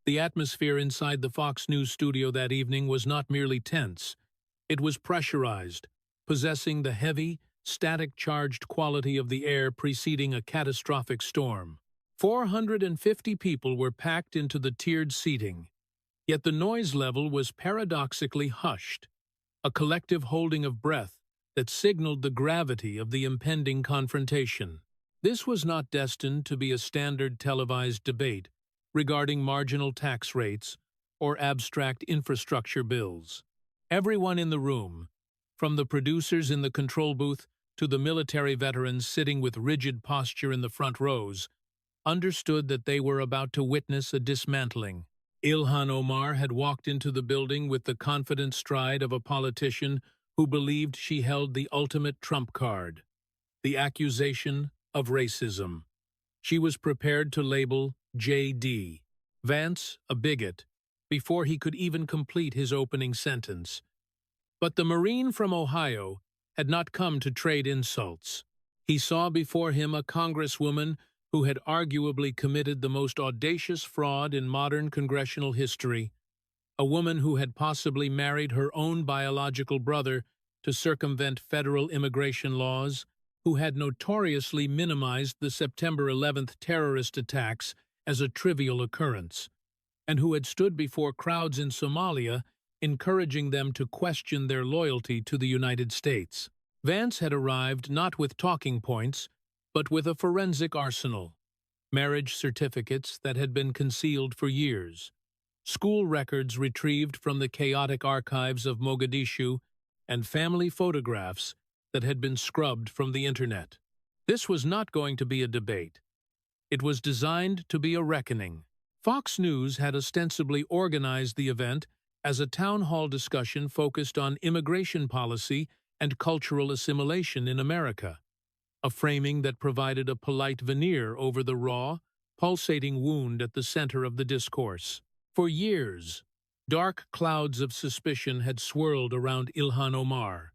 The atmosphere inside the Fox News studio that evening was not merely tense. It was pressurized, possessing the heavy, static-charged quality of the air preceding a catastrophic storm. 450 people were packed into the tiered seating, yet the noise level was paradoxically hushed, a collective holding of breath that signaled the gravity of the impending confrontation. This was not destined to be a standard televised debate regarding marginal tax rates or abstract infrastructure bills. Everyone in the room, from the producers in the control booth to the military veterans sitting with rigid posture in the front rows, understood that they were about to witness a dismantling. Ilhan Omar had walked into the building with the confident stride of a politician who believed she held the ultimate trump card, the accusation of racism. She was prepared to label J.D. Vance a bigot before he could even complete his opening sentence. But the Marine from Ohio had not come to trade insults. He saw before him a congresswoman who had arguably committed the most audacious fraud in modern congressional history, a woman who had possibly married her own biological brother to circumvent federal immigration laws, who had notoriously minimized the September 11th terrorist attacks as a trivial occurrence, and who had stood before crowds in Somalia encouraging them to question their loyalty to the United States. Vance had arrived not with talking points, but with a forensic arsenal: marriage certificates that had been concealed for years, school records retrieved from the chaotic archives of Mogadishu, and family photographs that had been scrubbed from the internet. This was not going to be a debate. It was designed to be a reckoning. Fox News had ostensibly organized the event as a town hall discussion focused on immigration policy and cultural assimilation in America, a framing that provided a polite veneer over the raw, pulsating wound at the center of the discourse. For years, dark clouds of suspicion had swirled around Ilhan Omar,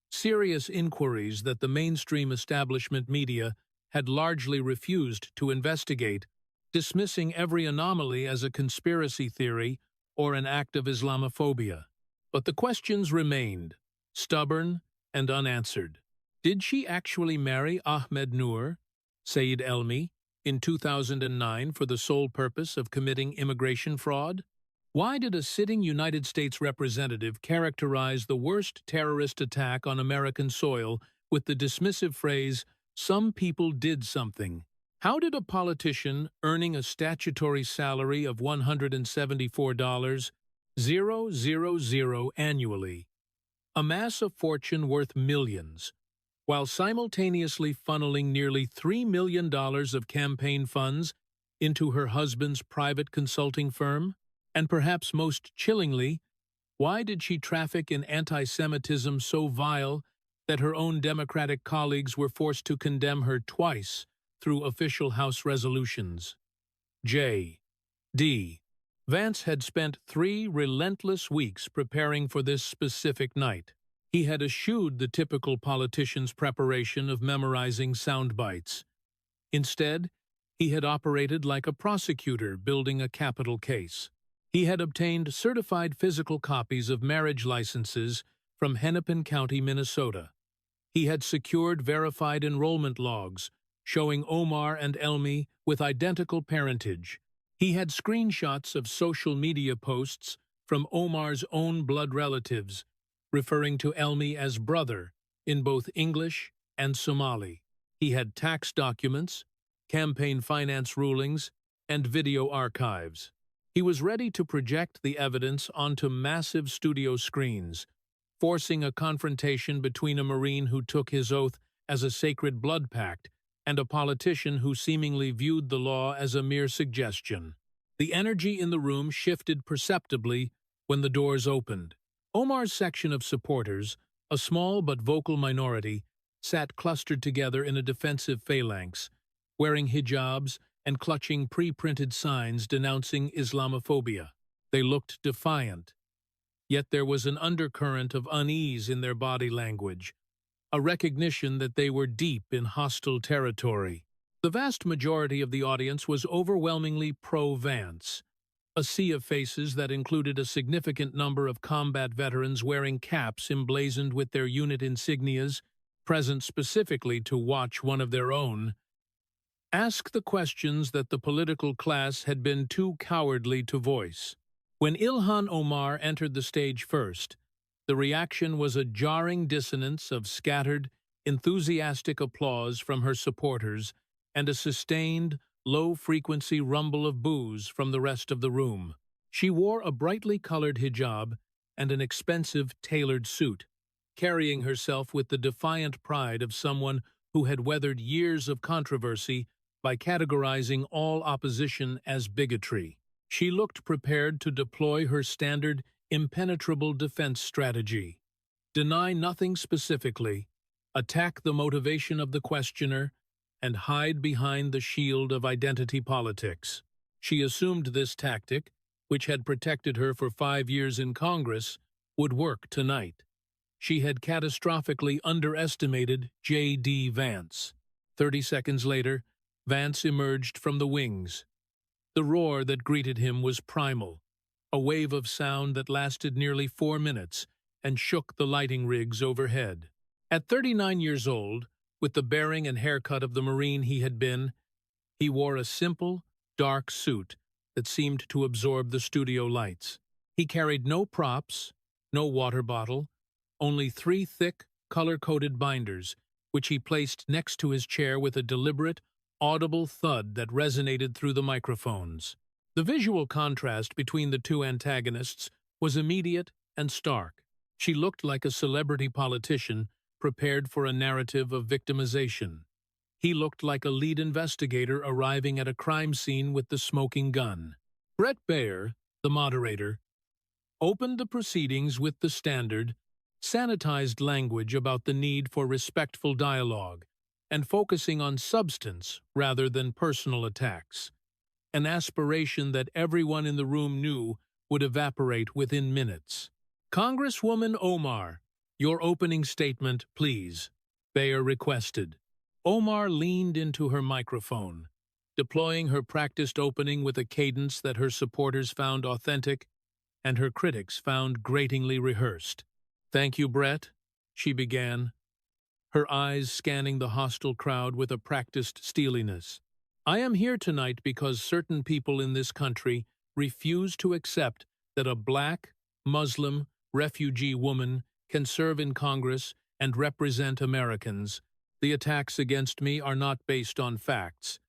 serious inquiries that the mainstream establishment media had largely refused to investigate, dismissing every anomaly as a conspiracy theory or an act of Islamophobia. But the questions remained, stubborn and unanswered. Did she actually marry Ahmed Noor, Saeed Elmi, in 2009 for the sole purpose of committing immigration fraud? Why did a sitting United States representative characterize the worst terrorist attack on American soil with the dismissive phrase, "Some people did something"? How did a politician earning a statutory salary of $174,000 annually amass a fortune worth millions, while simultaneously funneling nearly $3 million of campaign funds into her husband's private consulting firm? And perhaps most chillingly, why did she traffic in anti-Semitism so vile that her own Democratic colleagues were forced to condemn her twice through official House resolutions? J.D. Vance had spent 3 relentless weeks preparing for this specific night. He had eschewed the typical politician's preparation of memorizing sound bites. Instead, he had operated like a prosecutor building a capital case. He had obtained certified physical copies of marriage licenses from Hennepin County, Minnesota. He had secured verified enrollment logs showing Omar and Elmi with identical parentage. He had screenshots of social media posts from Omar's own blood relatives, referring to Elmi as brother in both English and Somali. He had tax documents, campaign finance rulings, and video archives. He was ready to project the evidence onto massive studio screens, forcing a confrontation between a Marine who took his oath as a sacred blood pact and a politician who seemingly viewed the law as a mere suggestion. The energy in the room shifted perceptibly when the doors opened. Omar's section of supporters, a small but vocal minority, sat clustered together in a defensive phalanx, wearing hijabs and clutching pre-printed signs denouncing Islamophobia. They looked defiant, yet there was an undercurrent of unease in their body language, a recognition that they were deep in hostile territory. The vast majority of the audience was overwhelmingly pro-Vance, A sea of faces that included a significant number of combat veterans wearing caps emblazoned with their unit insignias, present specifically to watch one of their own. Ask the questions that the political class had been too cowardly to voice. When Ilhan Omar entered the stage first, the reaction was a jarring dissonance of scattered, enthusiastic applause from her supporters and a sustained, low-frequency rumble of boos from the rest of the room. She wore a brightly colored hijab and an expensive, tailored suit, carrying herself with the defiant pride of someone who had weathered years of controversy by categorizing all opposition as bigotry. She looked prepared to deploy her standard, impenetrable defense strategy. Deny nothing specifically, attack the motivation of the questioner, and hide behind the shield of identity politics. She assumed this tactic, which had protected her for 5 years in Congress, would work tonight. She had catastrophically underestimated J.D. Vance. 30 seconds later, Vance emerged from the wings. The roar that greeted him was primal, a wave of sound that lasted nearly 4 minutes and shook the lighting rigs overhead. At 39 years old, with the bearing and haircut of the Marine he had been, he wore a simple, dark suit that seemed to absorb the studio lights. He carried no props, no water bottle, only 3 thick, color-coded binders, which he placed next to his chair with a deliberate, audible thud that resonated through the microphones. The visual contrast between the two antagonists was immediate and stark. She looked like a celebrity politician prepared for a narrative of victimization. He looked like a lead investigator arriving at a crime scene with the smoking gun. Brett Baer, the moderator, opened the proceedings with the standard, sanitized language about the need for respectful dialogue and focusing on substance rather than personal attacks, an aspiration that everyone in the room knew would evaporate within minutes. "Congresswoman Omar, your opening statement, please," Baer requested. Omar leaned into her microphone, deploying her practiced opening with a cadence that her supporters found authentic and her critics found gratingly rehearsed. "Thank you, Brett," she began, her eyes scanning the hostile crowd with a practiced steeliness. "I am here tonight because certain people in this country refuse to accept that a black, Muslim, refugee woman can serve in Congress and represent Americans. The attacks against me are not based on facts.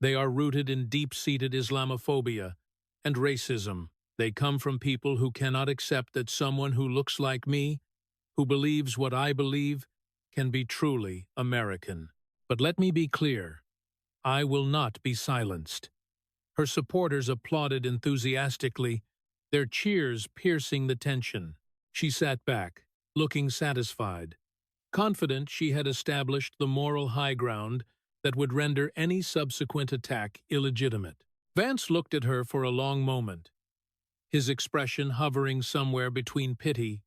They are rooted in deep-seated Islamophobia and racism. They come from people who cannot accept that someone who looks like me, who believes what I believe, can be truly American. But let me be clear, I will not be silenced." Her supporters applauded enthusiastically, their cheers piercing the tension. She sat back, looking satisfied, confident she had established the moral high ground that would render any subsequent attack illegitimate. Vance looked at her for a long moment, his expression hovering somewhere between pity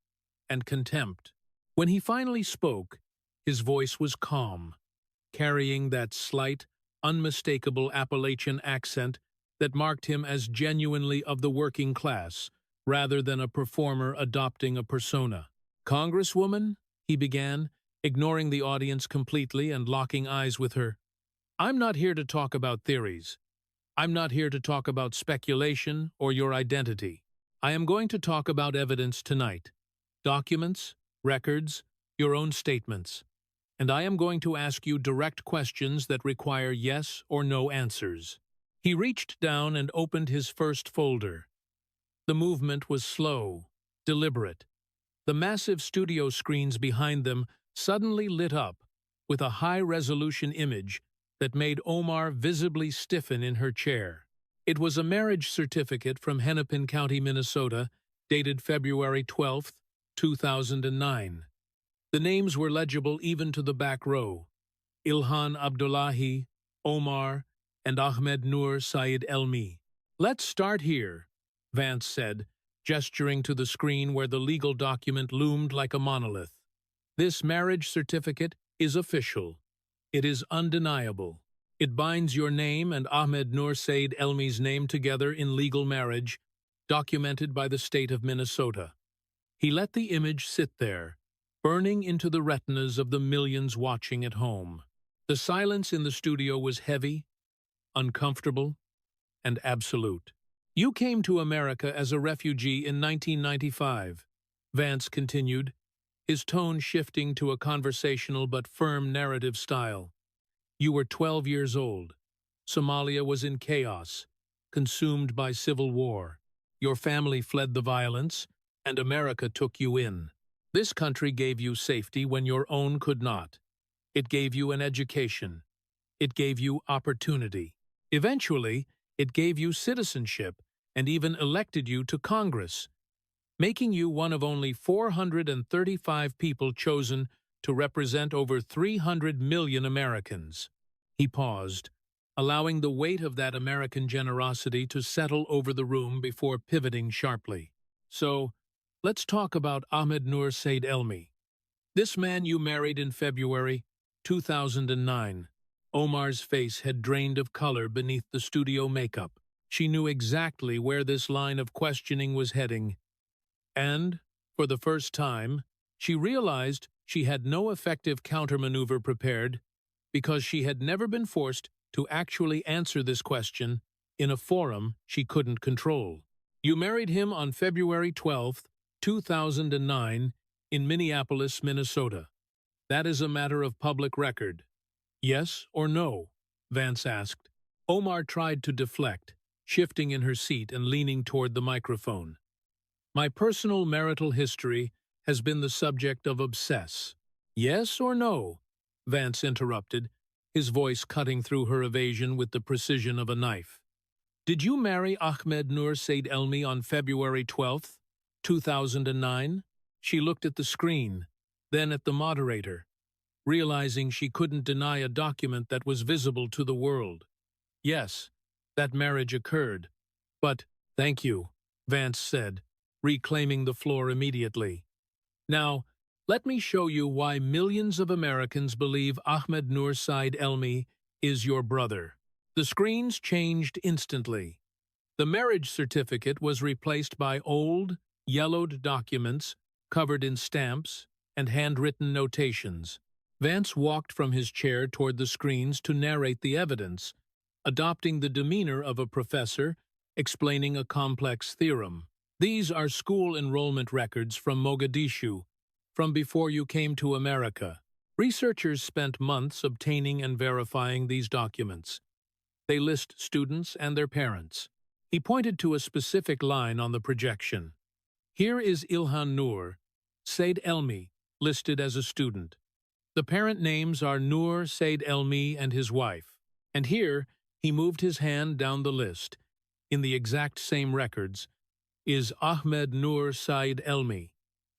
and contempt. When he finally spoke, his voice was calm, carrying that slight, unmistakable Appalachian accent that marked him as genuinely of the working class, rather than a performer adopting a persona. "Congresswoman," he began, ignoring the audience completely and locking eyes with her, "I'm not here to talk about theories. I'm not here to talk about speculation or your identity. I am going to talk about evidence tonight. Documents, records, your own statements. And I am going to ask you direct questions that require yes or no answers." He reached down and opened his first folder. The movement was slow, deliberate. The massive studio screens behind them suddenly lit up with a high-resolution image that made Omar visibly stiffen in her chair. It was a marriage certificate from Hennepin County, Minnesota, dated February 12, 2009. The names were legible even to the back row: Ilhan Abdullahi, Omar, and Ahmed Noor Saeed Elmi. "Let's start here," Vance said, gesturing to the screen where the legal document loomed like a monolith. "This marriage certificate is official. It is undeniable. It binds your name and Ahmed Nur Said Elmi's name together in legal marriage, documented by the state of Minnesota. He let the image sit there, burning into the retinas of the millions watching at home. The silence in the studio was heavy, uncomfortable, and absolute. You came to America as a refugee in 1995, Vance continued, his tone shifting to a conversational but firm narrative style. You were 12 years old. Somalia was in chaos, consumed by civil war. Your family fled the violence, and America took you in. This country gave you safety when your own could not. It gave you an education. It gave you opportunity. Eventually, it gave you citizenship and even elected you to Congress, making you one of only 435 people chosen to represent over 300 million Americans. He paused, allowing the weight of that American generosity to settle over the room before pivoting sharply. So, let's talk about Ahmed Nur Said Elmi. This man you married in February 2009. Omar's face had drained of color beneath the studio makeup. She knew exactly where this line of questioning was heading. And, for the first time, she realized she had no effective countermaneuver prepared because she had never been forced to actually answer this question in a forum she couldn't control. You married him on February 12, 2009, in Minneapolis, Minnesota. That is a matter of public record. Yes or no? Vance asked. Omar tried to deflect, shifting in her seat and leaning toward the microphone. My personal marital history has been the subject of obsess. Yes or no? Vance interrupted, his voice cutting through her evasion with the precision of a knife. Did you marry Ahmed Nur Said Elmi on February 12, 2009? She looked at the screen, then at the moderator, realizing she couldn't deny a document that was visible to the world. Yes, that marriage occurred. But, thank you, Vance said, reclaiming the floor immediately. Now, let me show you why millions of Americans believe Ahmed Nur Said Elmi is your brother. The screens changed instantly. The marriage certificate was replaced by old, yellowed documents covered in stamps and handwritten notations. Vance walked from his chair toward the screens to narrate the evidence, adopting the demeanor of a professor explaining a complex theorem. These are school enrollment records from Mogadishu, from before you came to America. Researchers spent months obtaining and verifying these documents. They list students and their parents. He pointed to a specific line on the projection. Here is Ilhan Nur Said Elmi, listed as a student. The parent names are Nur Said Elmi and his wife. And here, he moved his hand down the list. In the exact same records, is Ahmed Nur Said Elmi,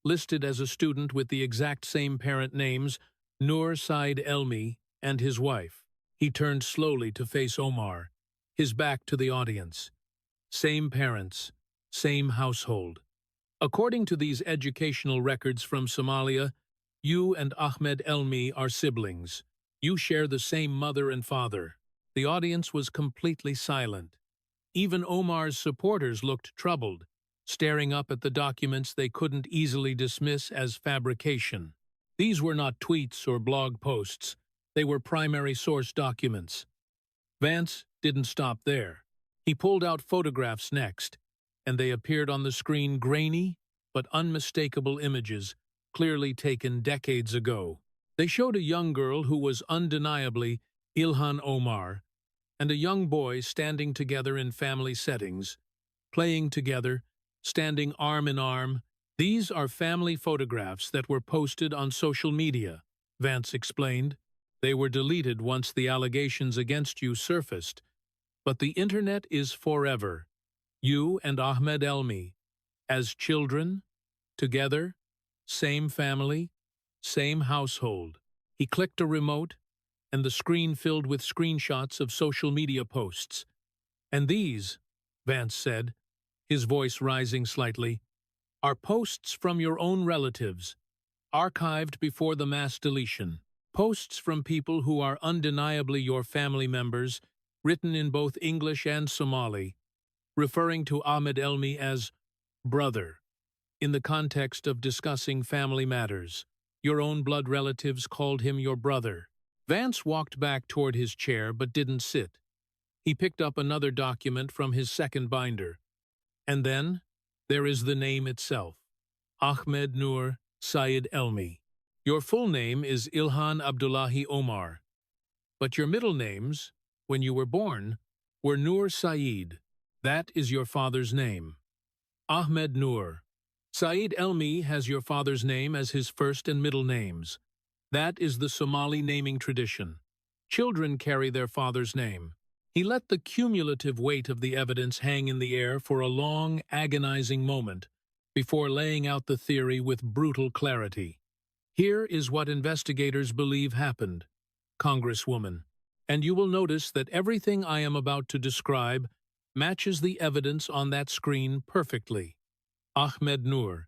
listed as a student with the exact same parent names, Nur Said Elmi and his wife. He turned slowly to face Omar, his back to the audience. Same parents, same household. According to these educational records from Somalia, you and Ahmed Elmi are siblings. You share the same mother and father. The audience was completely silent. Even Omar's supporters looked troubled, staring up at the documents they couldn't easily dismiss as fabrication. These were not tweets or blog posts. They were primary source documents. Vance didn't stop there. He pulled out photographs next, and they appeared on the screen, grainy but unmistakable images, clearly taken decades ago. They showed a young girl who was undeniably Ilhan Omar, and a young boy standing together in family settings, playing together, standing arm in arm. These are family photographs that were posted on social media, Vance explained. They were deleted once the allegations against you surfaced. But the internet is forever. You and Ahmed Elmi, as children, together, same family, same household. He clicked a remote, and the screen filled with screenshots of social media posts. And these, Vance said, his voice rising slightly, are posts from your own relatives, archived before the mass deletion. Posts from people who are undeniably your family members, written in both English and Somali, referring to Ahmed Elmi as brother. In the context of discussing family matters, your own blood relatives called him your brother. Vance walked back toward his chair but didn't sit. He picked up another document from his second binder. And then, there is the name itself. Ahmed Nur Saeed Elmi. Your full name is Ilhan Abdullahi Omar. But your middle names, when you were born, were Nur Saeed. That is your father's name. Ahmed Nur. Saeed Elmi has your father's name as his first and middle names. That is the Somali naming tradition. Children carry their father's name. He let the cumulative weight of the evidence hang in the air for a long, agonizing moment before laying out the theory with brutal clarity. Here is what investigators believe happened, Congresswoman, and you will notice that everything I am about to describe matches the evidence on that screen perfectly. Ahmed Nur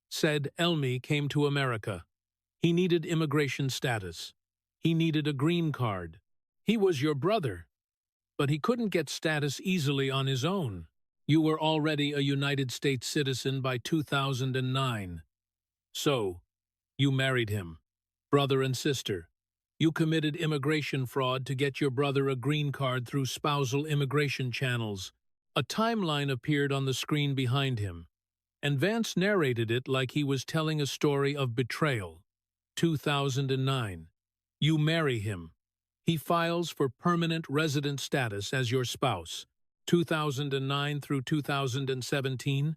said Elmi came to America. He needed immigration status. He needed a green card. He was your brother, but he couldn't get status easily on his own. You were already a United States citizen by 2009. So, you married him, brother and sister. You committed immigration fraud to get your brother a green card through spousal immigration channels. A timeline appeared on the screen behind him, and Vance narrated it like he was telling a story of betrayal. 2009. You marry him. He files for permanent resident status as your spouse. 2009 through 2017.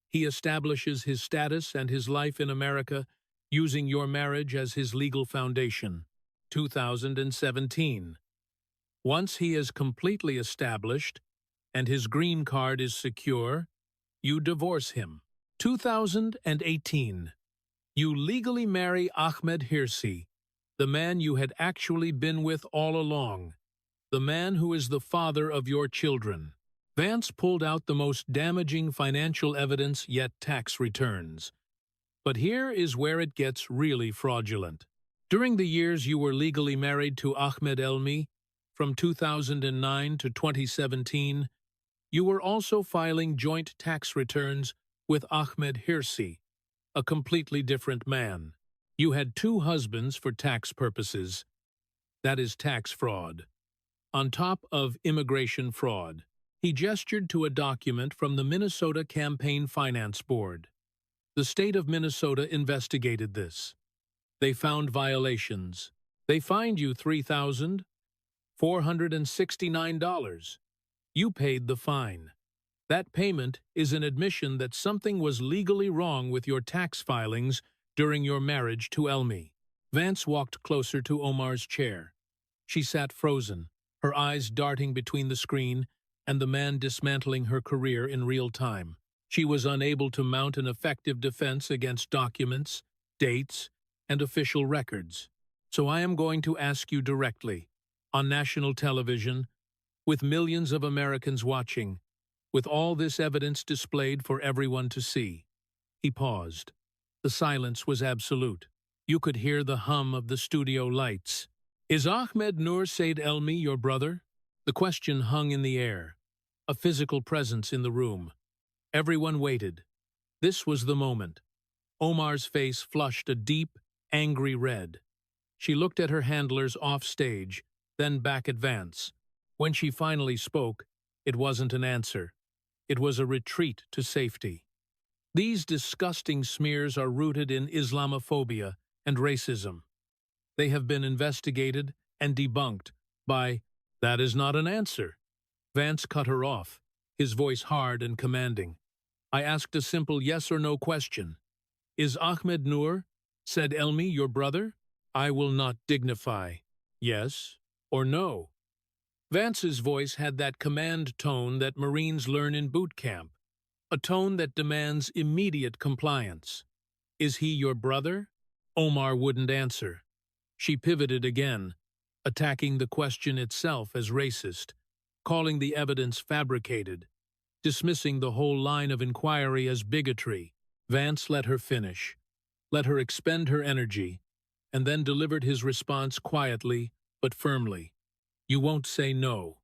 He establishes his status and his life in America using your marriage as his legal foundation. 2017. Once he is completely established and his green card is secure, you divorce him. 2018. You legally marry Ahmed Hirsi, the man you had actually been with all along, the man who is the father of your children. Vance pulled out the most damaging financial evidence yet tax returns. But here is where it gets really fraudulent. During the years you were legally married to Ahmed Elmi, from 2009 to 2017, you were also filing joint tax returns with Ahmed Hirsi, a completely different man. You had two husbands for tax purposes. That is tax fraud. On top of immigration fraud, he gestured to a document from the Minnesota Campaign Finance Board. The state of Minnesota investigated this. They found violations. They fined you $3,469. You paid the fine. That payment is an admission that something was legally wrong with your tax filings during your marriage to Elmi. Vance walked closer to Omar's chair. She sat frozen, her eyes darting between the screen and the man dismantling her career in real time. She was unable to mount an effective defense against documents, dates, and official records. So I am going to ask you directly, on national television, with millions of Americans watching, with all this evidence displayed for everyone to see. He paused. The silence was absolute. You could hear the hum of the studio lights. Is Ahmed Nur Saeed Elmi your brother? The question hung in the air, a physical presence in the room. Everyone waited. This was the moment. Omar's face flushed a deep, angry red. She looked at her handlers off stage, then back at Vance. When she finally spoke, it wasn't an answer. It was a retreat to safety. These disgusting smears are rooted in Islamophobia and racism. They have been investigated and debunked by, "That is not an answer." Vance cut her off, his voice hard and commanding. I asked a simple yes or no question. Is Ahmed Nur Saeed Elmi your brother? I will not dignify yes or no. Vance's voice had that command tone that Marines learn in boot camp, a tone that demands immediate compliance. Is he your brother? Omar wouldn't answer. She pivoted again, attacking the question itself as racist, calling the evidence fabricated, dismissing the whole line of inquiry as bigotry. Vance let her finish, let her expend her energy, and then delivered his response quietly but firmly. "You won't say no.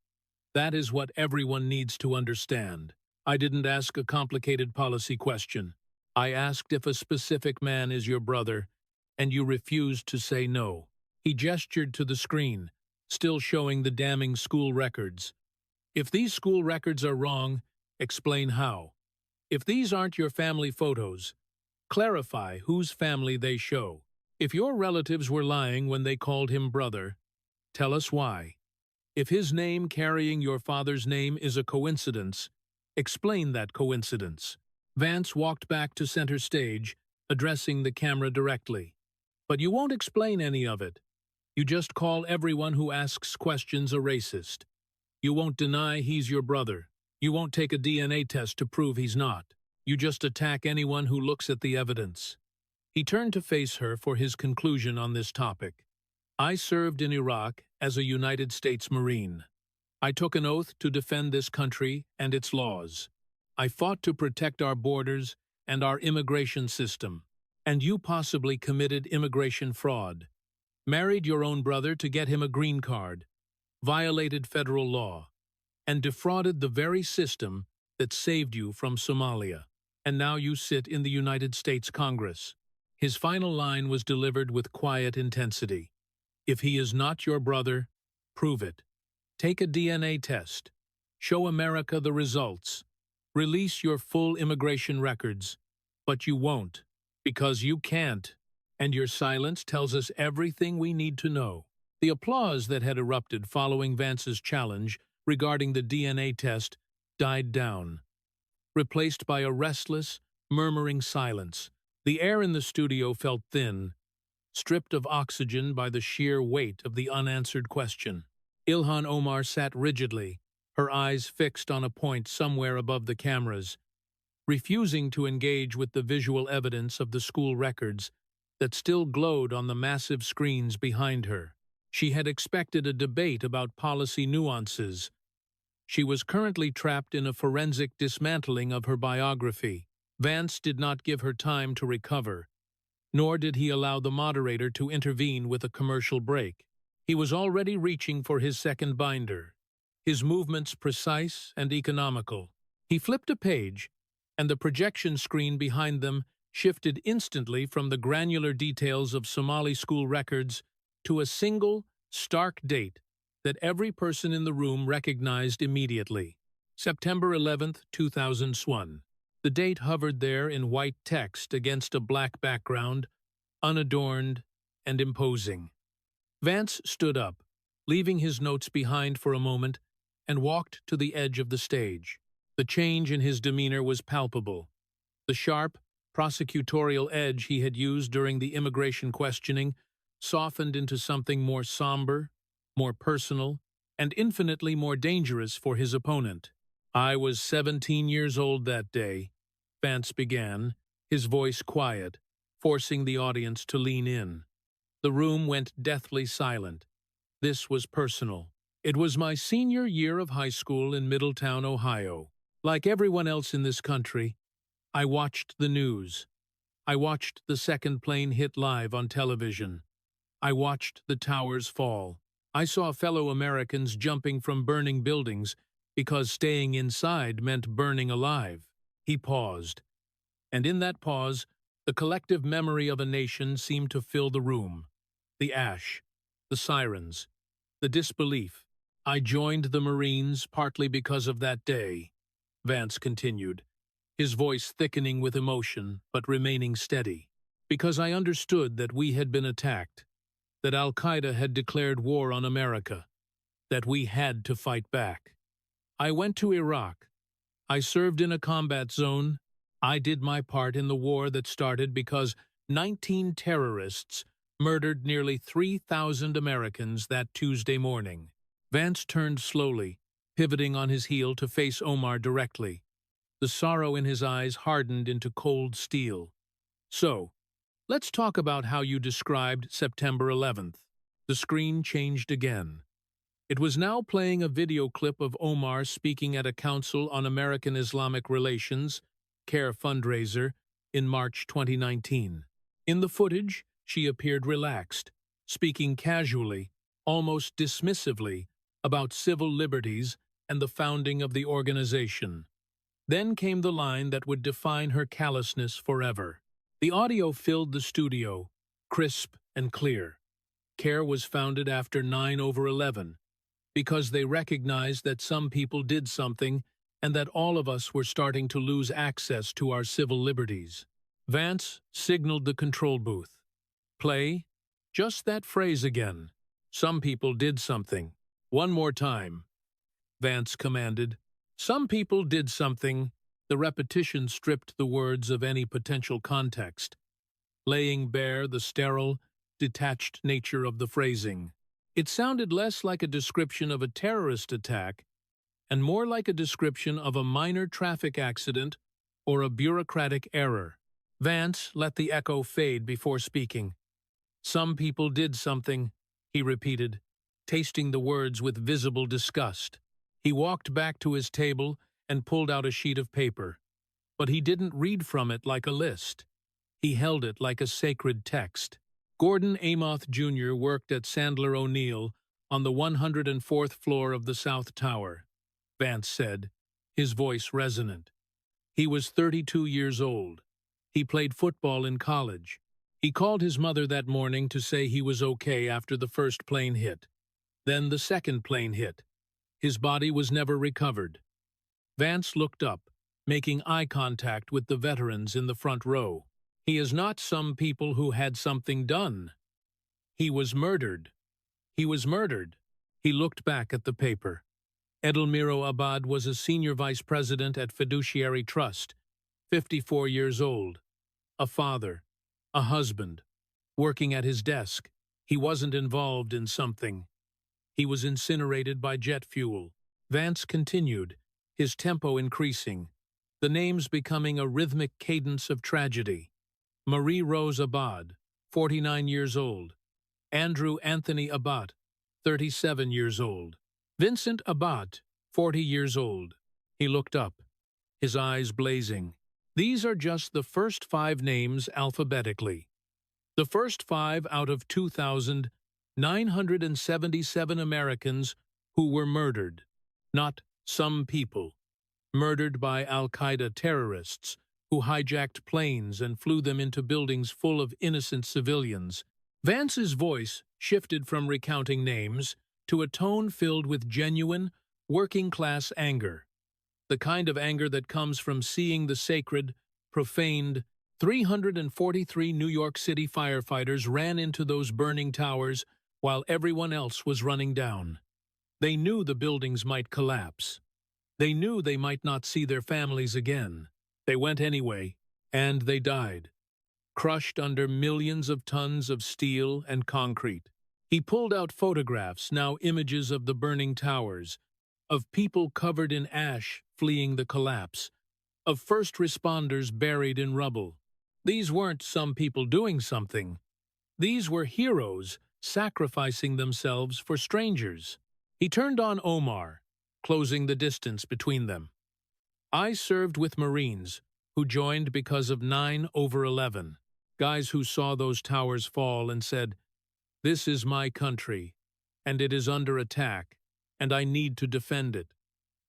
That is what everyone needs to understand. I didn't ask a complicated policy question. I asked if a specific man is your brother, and you refused to say no." He gestured to the screen, still showing the damning school records. "If these school records are wrong, explain how. If these aren't your family photos, clarify whose family they show. If your relatives were lying when they called him brother, tell us why. If his name carrying your father's name is a coincidence, explain that coincidence." Vance walked back to center stage, addressing the camera directly. "But you won't explain any of it. You just call everyone who asks questions a racist. You won't deny he's your brother. You won't take a DNA test to prove he's not. You just attack anyone who looks at the evidence." He turned to face her for his conclusion on this topic. "I served in Iraq as a United States Marine. I took an oath to defend this country and its laws. I fought to protect our borders and our immigration system. And you possibly committed immigration fraud. Married your own brother to get him a green card, violated federal law, and defrauded the very system that saved you from Somalia. And now you sit in the United States Congress." His final line was delivered with quiet intensity. "If he is not your brother, prove it. Take a DNA test. Show America the results. Release your full immigration records. But you won't, because you can't, and your silence tells us everything we need to know." The applause that had erupted following Vance's challenge regarding the DNA test died down, replaced by a restless, murmuring silence. The air in the studio felt thin, stripped of oxygen by the sheer weight of the unanswered question. Ilhan Omar sat rigidly, her eyes fixed on a point somewhere above the cameras, refusing to engage with the visual evidence of the school records that still glowed on the massive screens behind her. She had expected a debate about policy nuances. She was currently trapped in a forensic dismantling of her biography. Vance did not give her time to recover, nor did he allow the moderator to intervene with a commercial break. He was already reaching for his second binder, his movements precise and economical. He flipped a page, and the projection screen behind them shifted instantly from the granular details of Somali school records to a single, stark date that every person in the room recognized immediately. September 11th, 2001. The date hovered there in white text against a black background, unadorned and imposing. Vance stood up, leaving his notes behind for a moment, and walked to the edge of the stage. The change in his demeanor was palpable. The sharp, prosecutorial edge he had used during the immigration questioning softened into something more somber, more personal, and infinitely more dangerous for his opponent. "I was 17 years old that day," Vance began, his voice quiet, forcing the audience to lean in. The room went deathly silent. This was personal. "It was my senior year of high school in Middletown, Ohio. Like everyone else in this country, I watched the news. I watched the second plane hit live on television. I watched the towers fall. I saw fellow Americans jumping from burning buildings because staying inside meant burning alive." He paused, and in that pause, the collective memory of a nation seemed to fill the room. The ash, the sirens, the disbelief. "I joined the Marines partly because of that day," Vance continued, his voice thickening with emotion but remaining steady. "Because I understood that we had been attacked, that Al-Qaeda had declared war on America, that we had to fight back. I went to Iraq. I served in a combat zone. I did my part in the war that started because 19 terrorists murdered nearly 3,000 Americans that Tuesday morning." Vance turned slowly, pivoting on his heel to face Omar directly. The sorrow in his eyes hardened into cold steel. "So, let's talk about how you described September 11th. The screen changed again. It was now playing a video clip of Omar speaking at a Council on American Islamic Relations, CARE fundraiser, in March 2019. In the footage, she appeared relaxed, speaking casually, almost dismissively, about civil liberties and the founding of the organization. Then came the line that would define her callousness forever. The audio filled the studio, crisp and clear. CARE was founded after 9/11, because they recognized that some people did something and that all of us were starting to lose access to our civil liberties. Vance signaled the control booth. Play just that phrase again. Some people did something. One more time. Vance commanded. Some people did something. The repetition stripped the words of any potential context, laying bare the sterile, detached nature of the phrasing. It sounded less like a description of a terrorist attack and more like a description of a minor traffic accident or a bureaucratic error. Vance let the echo fade before speaking. Some people did something, he repeated, tasting the words with visible disgust. He walked back to his table and pulled out a sheet of paper. But he didn't read from it like a list. He held it like a sacred text. Gordon Amoth Jr. worked at Sandler O'Neill on the 104th floor of the South Tower, Vance said, his voice resonant. He was 32 years old. He played football in college. He called his mother that morning to say he was okay after the first plane hit. Then the second plane hit. His body was never recovered. Vance looked up, making eye contact with the veterans in the front row. He is not some people who had something done. He was murdered. He was murdered. He looked back at the paper. Edelmiro Abad was a senior vice president at Fiduciary Trust, 54 years old, a father, a husband, working at his desk. He wasn't involved in something. He was incinerated by jet fuel. Vance continued, his tempo increasing, the names becoming a rhythmic cadence of tragedy. Marie Rose Abad, 49 years old. Andrew Anthony Abad, 37 years old. Vincent Abad, 40 years old. He looked up, his eyes blazing. These are just the first 5 names alphabetically. The first 5 out of 2,977 Americans who were murdered, not some people, murdered by al-Qaeda terrorists who hijacked planes and flew them into buildings full of innocent civilians. Vance's voice shifted from recounting names to a tone filled with genuine, working-class anger, the kind of anger that comes from seeing the sacred, profaned, 343 New York City firefighters ran into those burning towers while everyone else was running down. They knew the buildings might collapse. They knew they might not see their families again. They went anyway, and they died, crushed under millions of tons of steel and concrete. He pulled out photographs, now images of the burning towers, of people covered in ash fleeing the collapse, of first responders buried in rubble. These weren't some people doing something. These were heroes sacrificing themselves for strangers. He turned on Omar, closing the distance between them. I served with Marines who joined because of 9/11, guys who saw those towers fall and said, "This is my country, and it is under attack, and I need to defend it."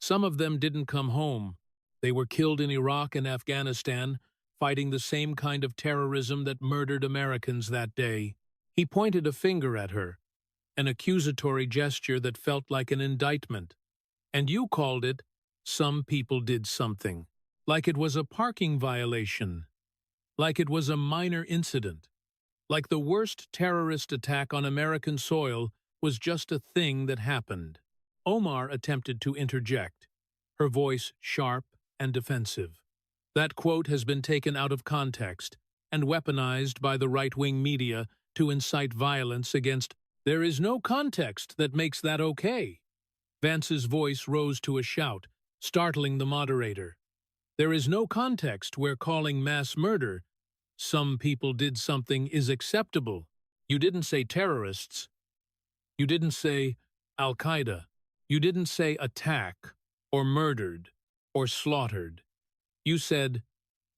Some of them didn't come home. They were killed in Iraq and Afghanistan, fighting the same kind of terrorism that murdered Americans that day. He pointed a finger at her, an accusatory gesture that felt like an indictment. And you called it, "Some people did something," like it was a parking violation, like it was a minor incident, like the worst terrorist attack on American soil was just a thing that happened. Omar attempted to interject, her voice sharp and defensive. That quote has been taken out of context and weaponized by the right-wing media to incite violence against. There is no context that makes that okay. Vance's voice rose to a shout, startling the moderator. There is no context where calling mass murder, "Some people did something," is acceptable. You didn't say terrorists. You didn't say al-Qaeda. You didn't say attack, or murdered, or slaughtered. You said,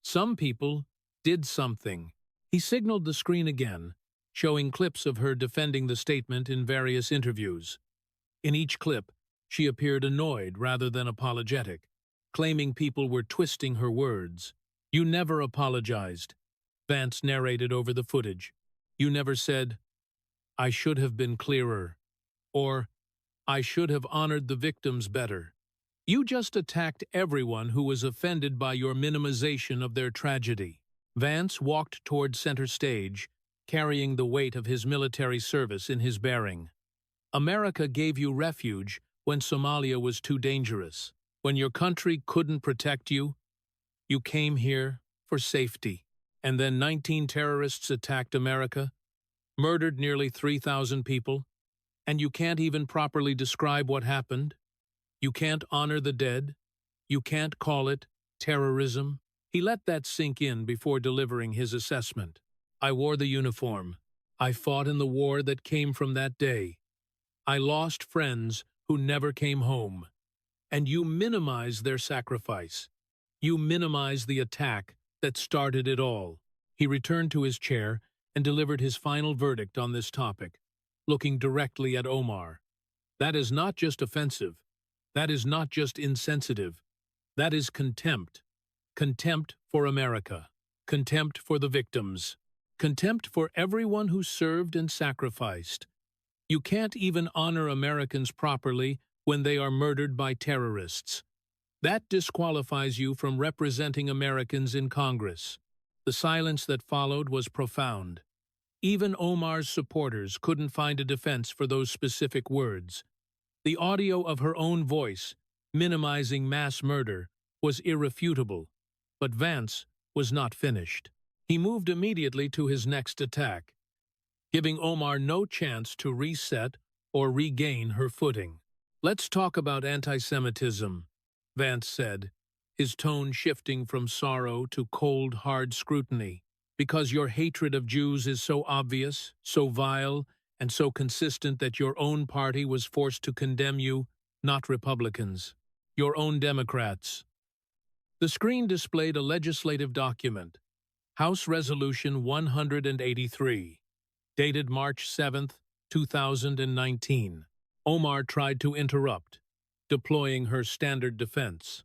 "Some people did something." He signaled the screen again, showing clips of her defending the statement in various interviews. In each clip, she appeared annoyed rather than apologetic, claiming people were twisting her words. "You never apologized," Vance narrated over the footage. "You never said, 'I should have been clearer,' or 'I should have honored the victims better.' You just attacked everyone who was offended by your minimization of their tragedy." Vance walked toward center stage, carrying the weight of his military service in his bearing. "America gave you refuge when Somalia was too dangerous. When your country couldn't protect you, you came here for safety. And then 19 terrorists attacked America, murdered nearly 3,000 people, and you can't even properly describe what happened. You can't honor the dead. You can't call it terrorism." He let that sink in before delivering his assessment. "I wore the uniform. I fought in the war that came from that day. I lost friends who never came home. And you minimize their sacrifice. You minimize the attack that started it all." He returned to his chair and delivered his final verdict on this topic, looking directly at Omar. "That is not just offensive. That is not just insensitive. That is contempt. Contempt for America. Contempt for the victims. Contempt for everyone who served and sacrificed. You can't even honor Americans properly when they are murdered by terrorists. That disqualifies you from representing Americans in Congress." The silence that followed was profound. Even Omar's supporters couldn't find a defense for those specific words. The audio of her own voice, minimizing mass murder, was irrefutable. But Vance was not finished. He moved immediately to his next attack, giving Omar no chance to reset or regain her footing. "Let's talk about anti-Semitism," Vance said, his tone shifting from sorrow to cold, hard scrutiny. "Because your hatred of Jews is so obvious, so vile, and so consistent that your own party was forced to condemn you, not Republicans, your own Democrats." The screen displayed a legislative document, House Resolution 183, dated March 7, 2019. Omar tried to interrupt, deploying her standard defense.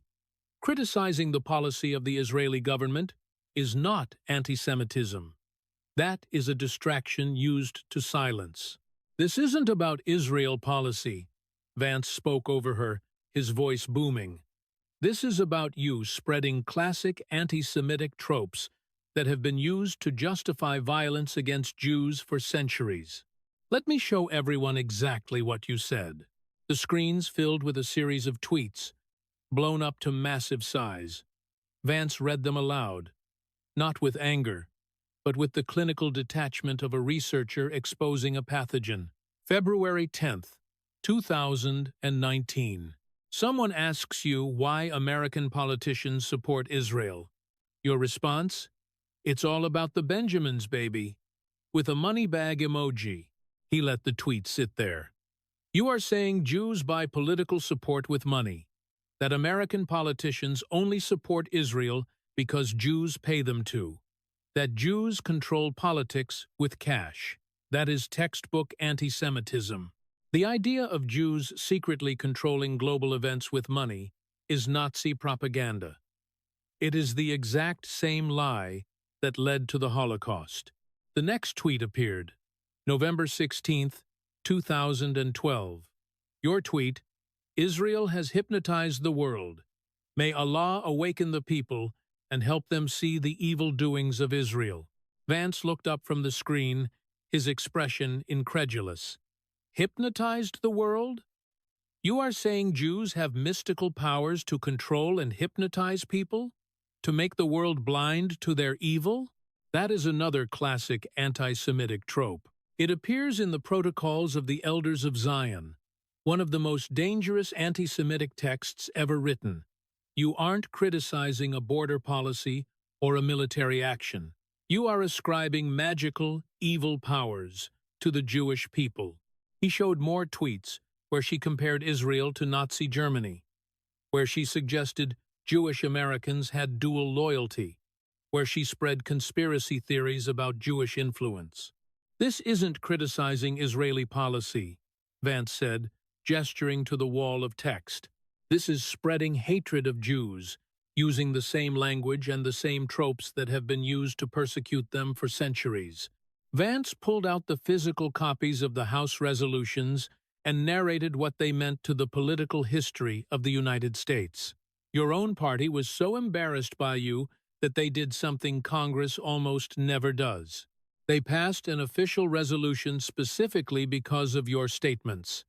"Criticizing the policy of the Israeli government is not anti-Semitism. That is a distraction used to silence. This isn't about Israel policy," Vance spoke over her, his voice booming. "This is about you spreading classic anti-Semitic tropes that have been used to justify violence against Jews for centuries. Let me show everyone exactly what you said." The screens filled with a series of tweets, blown up to massive size. Vance read them aloud, not with anger, but with the clinical detachment of a researcher exposing a pathogen. February 10th, 2019. Someone asks you why American politicians support Israel. Your response? "It's all about the Benjamins, baby." With a money bag emoji, he let the tweet sit there. "You are saying Jews buy political support with money, that American politicians only support Israel because Jews pay them to, that Jews control politics with cash. That is textbook anti-Semitism. The idea of Jews secretly controlling global events with money is Nazi propaganda. It is the exact same lie that led to the Holocaust." The next tweet appeared, November 16th, 2012. Your tweet, "Israel has hypnotized the world. May Allah awaken the people and help them see the evil doings of Israel." Vance looked up from the screen, his expression incredulous. "Hypnotized the world? You are saying Jews have mystical powers to control and hypnotize people? To make the world blind to their evil?" That is another classic anti-Semitic trope. It appears in the Protocols of the Elders of Zion, one of the most dangerous anti-Semitic texts ever written. You aren't criticizing a border policy or a military action. You are ascribing magical, evil powers to the Jewish people. He showed more tweets where she compared Israel to Nazi Germany, where she suggested Jewish Americans had dual loyalty, where she spread conspiracy theories about Jewish influence. "This isn't criticizing Israeli policy," Vance said, gesturing to the wall of text. "This is spreading hatred of Jews, using the same language and the same tropes that have been used to persecute them for centuries." Vance pulled out the physical copies of the House resolutions and narrated what they meant to the political history of the United States. "Your own party was so embarrassed by you that they did something Congress almost never does. They passed an official resolution specifically because of your statements.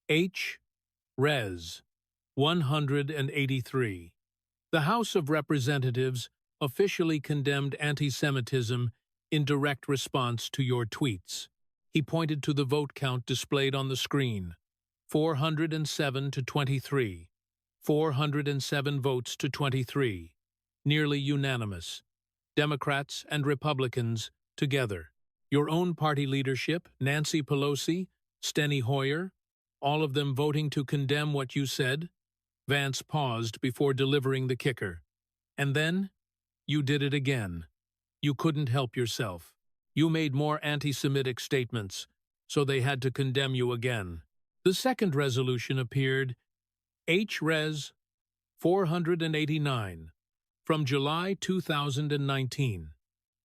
H. Res. 183. The House of Representatives officially condemned anti-Semitism in direct response to your tweets." He pointed to the vote count displayed on the screen. 407 to 23. 407 votes to 23. Nearly unanimous. Democrats and Republicans together. Your own party leadership, Nancy Pelosi, Steny Hoyer, all of them voting to condemn what you said. Vance paused before delivering the kicker. "And then, you did it again. You couldn't help yourself. You made more anti-Semitic statements, so they had to condemn you again." The second resolution appeared, H. Res. 489, from July 2019.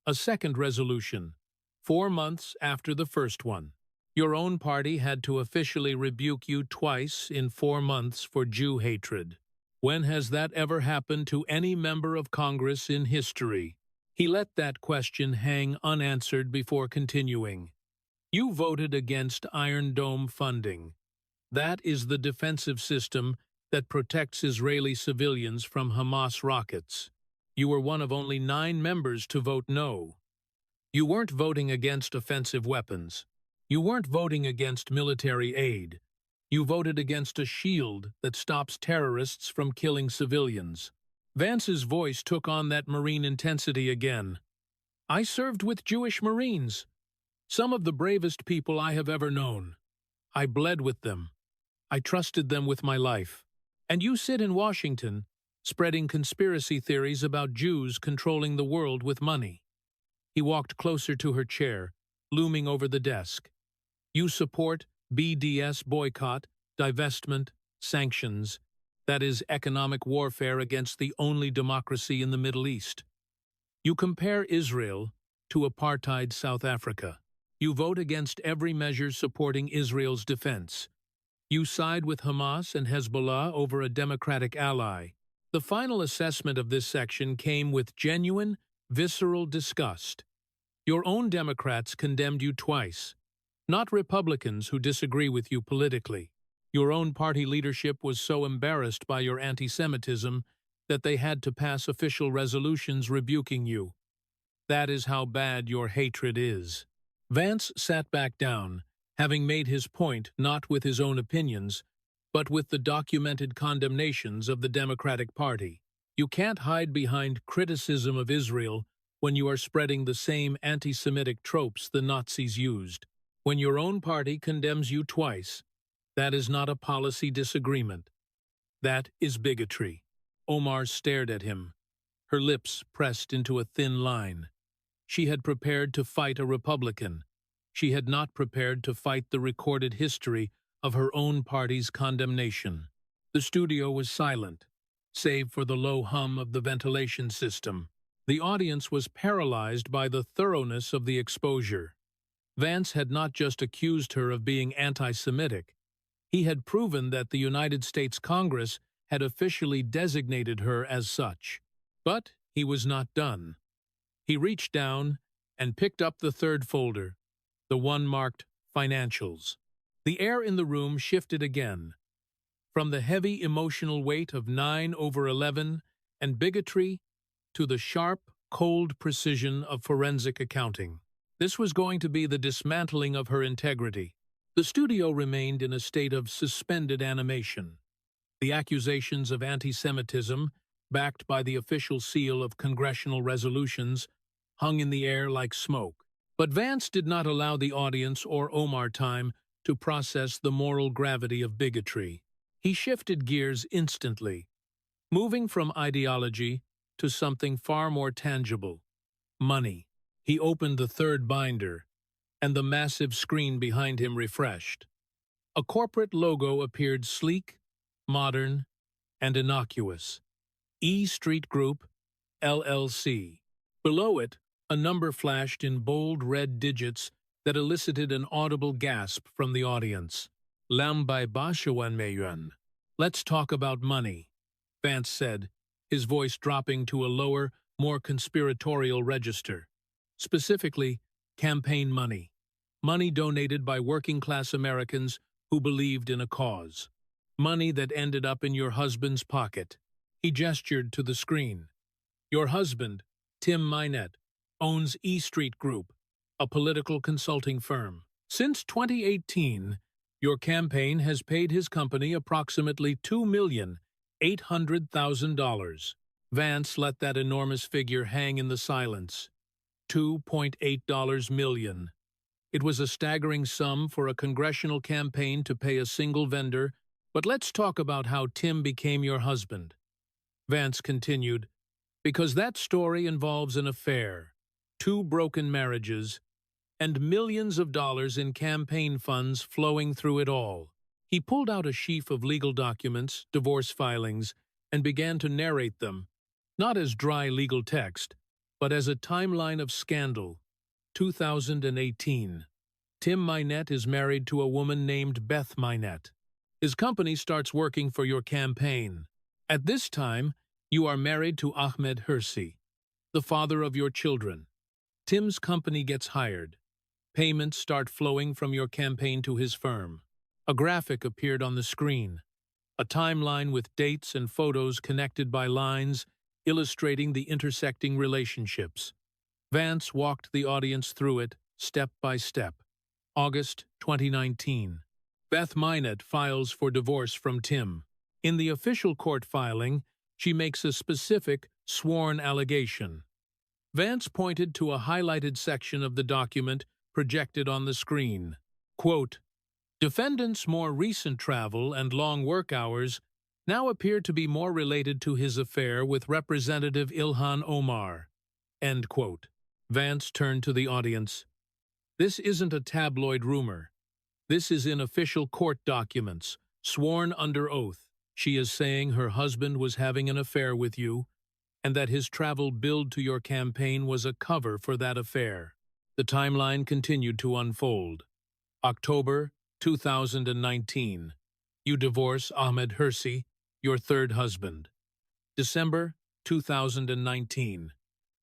A second resolution, 4 months after the first one. Your own party had to officially rebuke you twice in 4 months for Jew hatred. When has that ever happened to any member of Congress in history? He let that question hang unanswered before continuing. You voted against Iron Dome funding. That is the defensive system that protects Israeli civilians from Hamas rockets. You were one of only 9 members to vote no. You weren't voting against offensive weapons. You weren't voting against military aid. You voted against a shield that stops terrorists from killing civilians. Vance's voice took on that Marine intensity again. "I served with Jewish Marines, some of the bravest people I have ever known. I bled with them. I trusted them with my life. And you sit in Washington, spreading conspiracy theories about Jews controlling the world with money." He walked closer to her chair, looming over the desk. "You support BDS boycott, divestment, sanctions. That is economic warfare against the only democracy in the Middle East. You compare Israel to apartheid South Africa. You vote against every measure supporting Israel's defense. You side with Hamas and Hezbollah over a democratic ally." The final assessment of this section came with genuine, visceral disgust. Your own Democrats condemned you twice, not Republicans who disagree with you politically. Your own party leadership was so embarrassed by your anti-Semitism that they had to pass official resolutions rebuking you. That is how bad your hatred is. Vance sat back down, having made his point not with his own opinions, but with the documented condemnations of the Democratic Party. You can't hide behind criticism of Israel when you are spreading the same anti-Semitic tropes the Nazis used. When your own party condemns you twice, that is not a policy disagreement. That is bigotry. Omar stared at him, her lips pressed into a thin line. She had prepared to fight a Republican. She had not prepared to fight the recorded history of her own party's condemnation. The studio was silent, save for the low hum of the ventilation system. The audience was paralyzed by the thoroughness of the exposure. Vance had not just accused her of being anti-Semitic. He had proven that the United States Congress had officially designated her as such. But he was not done. He reached down and picked up the third folder, the one marked Financials. The air in the room shifted again, from the heavy emotional weight of 9/11 and bigotry to the sharp, cold precision of forensic accounting. This was going to be the dismantling of her integrity. The studio remained in a state of suspended animation. The accusations of anti-Semitism, backed by the official seal of congressional resolutions, hung in the air like smoke. But Vance did not allow the audience or Omar time to process the moral gravity of bigotry. He shifted gears instantly, moving from ideology to something far more tangible: money. He opened the third binder, and the massive screen behind him refreshed. A corporate logo appeared sleek, modern, and innocuous. E Street Group, LLC. Below it, a number flashed in bold red digits that elicited an audible gasp from the audience. Lambai Bashawan Mayuan. Let's talk about money, Vance said, his voice dropping to a lower, more conspiratorial register. Specifically, campaign money. Money donated by working-class Americans who believed in a cause. Money that ended up in your husband's pocket. He gestured to the screen. Your husband, Tim Minette, owns E Street Group, a political consulting firm. Since 2018, your campaign has paid his company approximately $2,800,000. Vance let that enormous figure hang in the silence. $2.8 million. It was a staggering sum for a congressional campaign to pay a single vendor, but let's talk about how Tim became your husband. Vance continued, because that story involves an affair, 2 broken marriages, and millions of dollars in campaign funds flowing through it all. He pulled out a sheaf of legal documents, divorce filings, and began to narrate them, not as dry legal text, but as a timeline of scandal. 2018. Tim Minette is married to a woman named Beth Minette. His company starts working for your campaign. At this time, you are married to Ahmed Hirsi, the father of your children. Tim's company gets hired. Payments start flowing from your campaign to his firm. A graphic appeared on the screen, a timeline with dates and photos connected by lines illustrating the intersecting relationships. Vance walked the audience through it, step by step. August 2019. Beth Minette files for divorce from Tim. In the official court filing, she makes a specific, sworn allegation. Vance pointed to a highlighted section of the document projected on the screen. Quote, defendant's more recent travel and long work hours now appear to be more related to his affair with Representative Ilhan Omar. End quote. Vance turned to the audience. This isn't a tabloid rumor. This is in official court documents, sworn under oath. She is saying her husband was having an affair with you, and that his travel billed to your campaign was a cover for that affair. The timeline continued to unfold. October 2019. You divorce Ahmed Hirsi, your third husband. December 2019.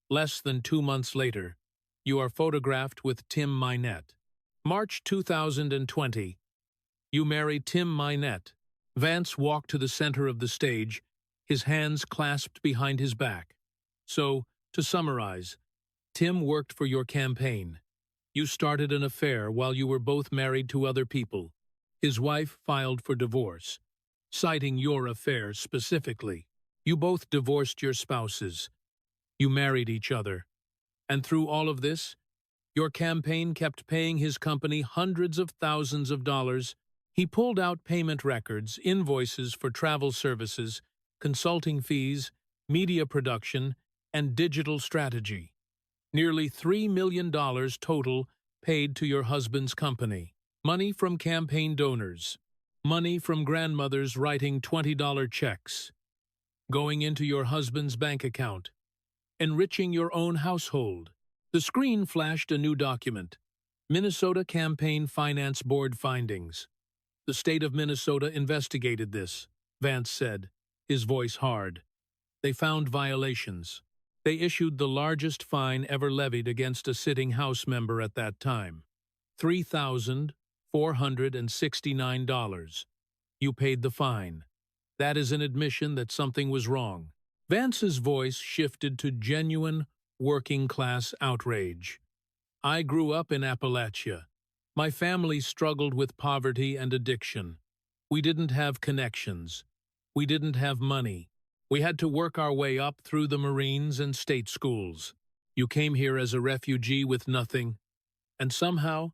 Less than 2 months later, you are photographed with Tim Minette. March 2020. You marry Tim Minette. Vance walked to the center of the stage, his hands clasped behind his back. So, to summarize, Tim worked for your campaign. You started an affair while you were both married to other people. His wife filed for divorce, citing your affair specifically. You both divorced your spouses. You married each other. And through all of this, your campaign kept paying his company hundreds of thousands of dollars. He pulled out payment records, invoices for travel services, consulting fees, media production, and digital strategy. Nearly $3 million total paid to your husband's company. Money from campaign donors. Money from grandmothers writing $20 checks. Going into your husband's bank account. Enriching your own household. The screen flashed a new document. Minnesota Campaign Finance Board findings. The state of Minnesota investigated this, Vance said, his voice hard. They found violations. They issued the largest fine ever levied against a sitting House member at that time. $3,469. You paid the fine. That is an admission that something was wrong. Vance's voice shifted to genuine, working-class outrage. I grew up in Appalachia. My family struggled with poverty and addiction. We didn't have connections. We didn't have money. We had to work our way up through the Marines and state schools. You came here as a refugee with nothing, and somehow,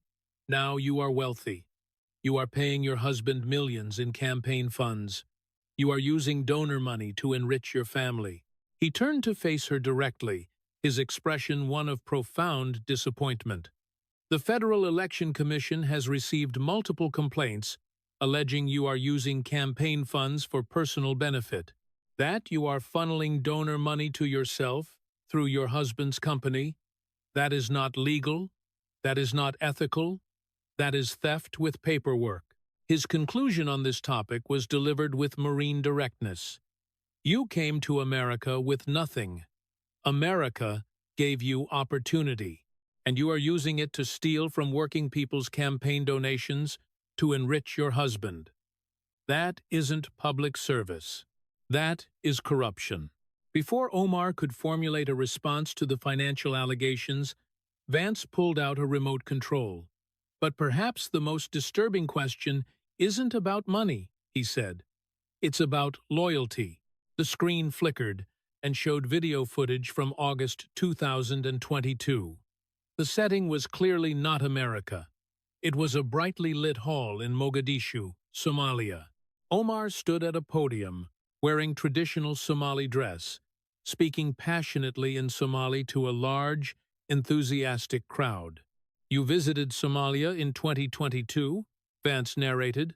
now you are wealthy. You are paying your husband millions in campaign funds. You are using donor money to enrich your family. He turned to face her directly, his expression one of profound disappointment. The Federal Election Commission has received multiple complaints alleging you are using campaign funds for personal benefit, that you are funneling donor money to yourself through your husband's company. That is not legal, that is not ethical, that is theft with paperwork. His conclusion on this topic was delivered with marine directness. You came to America with nothing. America gave you opportunity, and you are using it to steal from working people's campaign donations to enrich your husband. That isn't public service. That is corruption. Before Omar could formulate a response to the financial allegations, Vance pulled out a remote control. But perhaps the most disturbing question isn't about money, he said. It's about loyalty. The screen flickered and showed video footage from August 2022. The setting was clearly not America. It was a brightly lit hall in Mogadishu, Somalia. Omar stood at a podium, wearing traditional Somali dress, speaking passionately in Somali to a large, enthusiastic crowd. You visited Somalia in 2022, Vance narrated.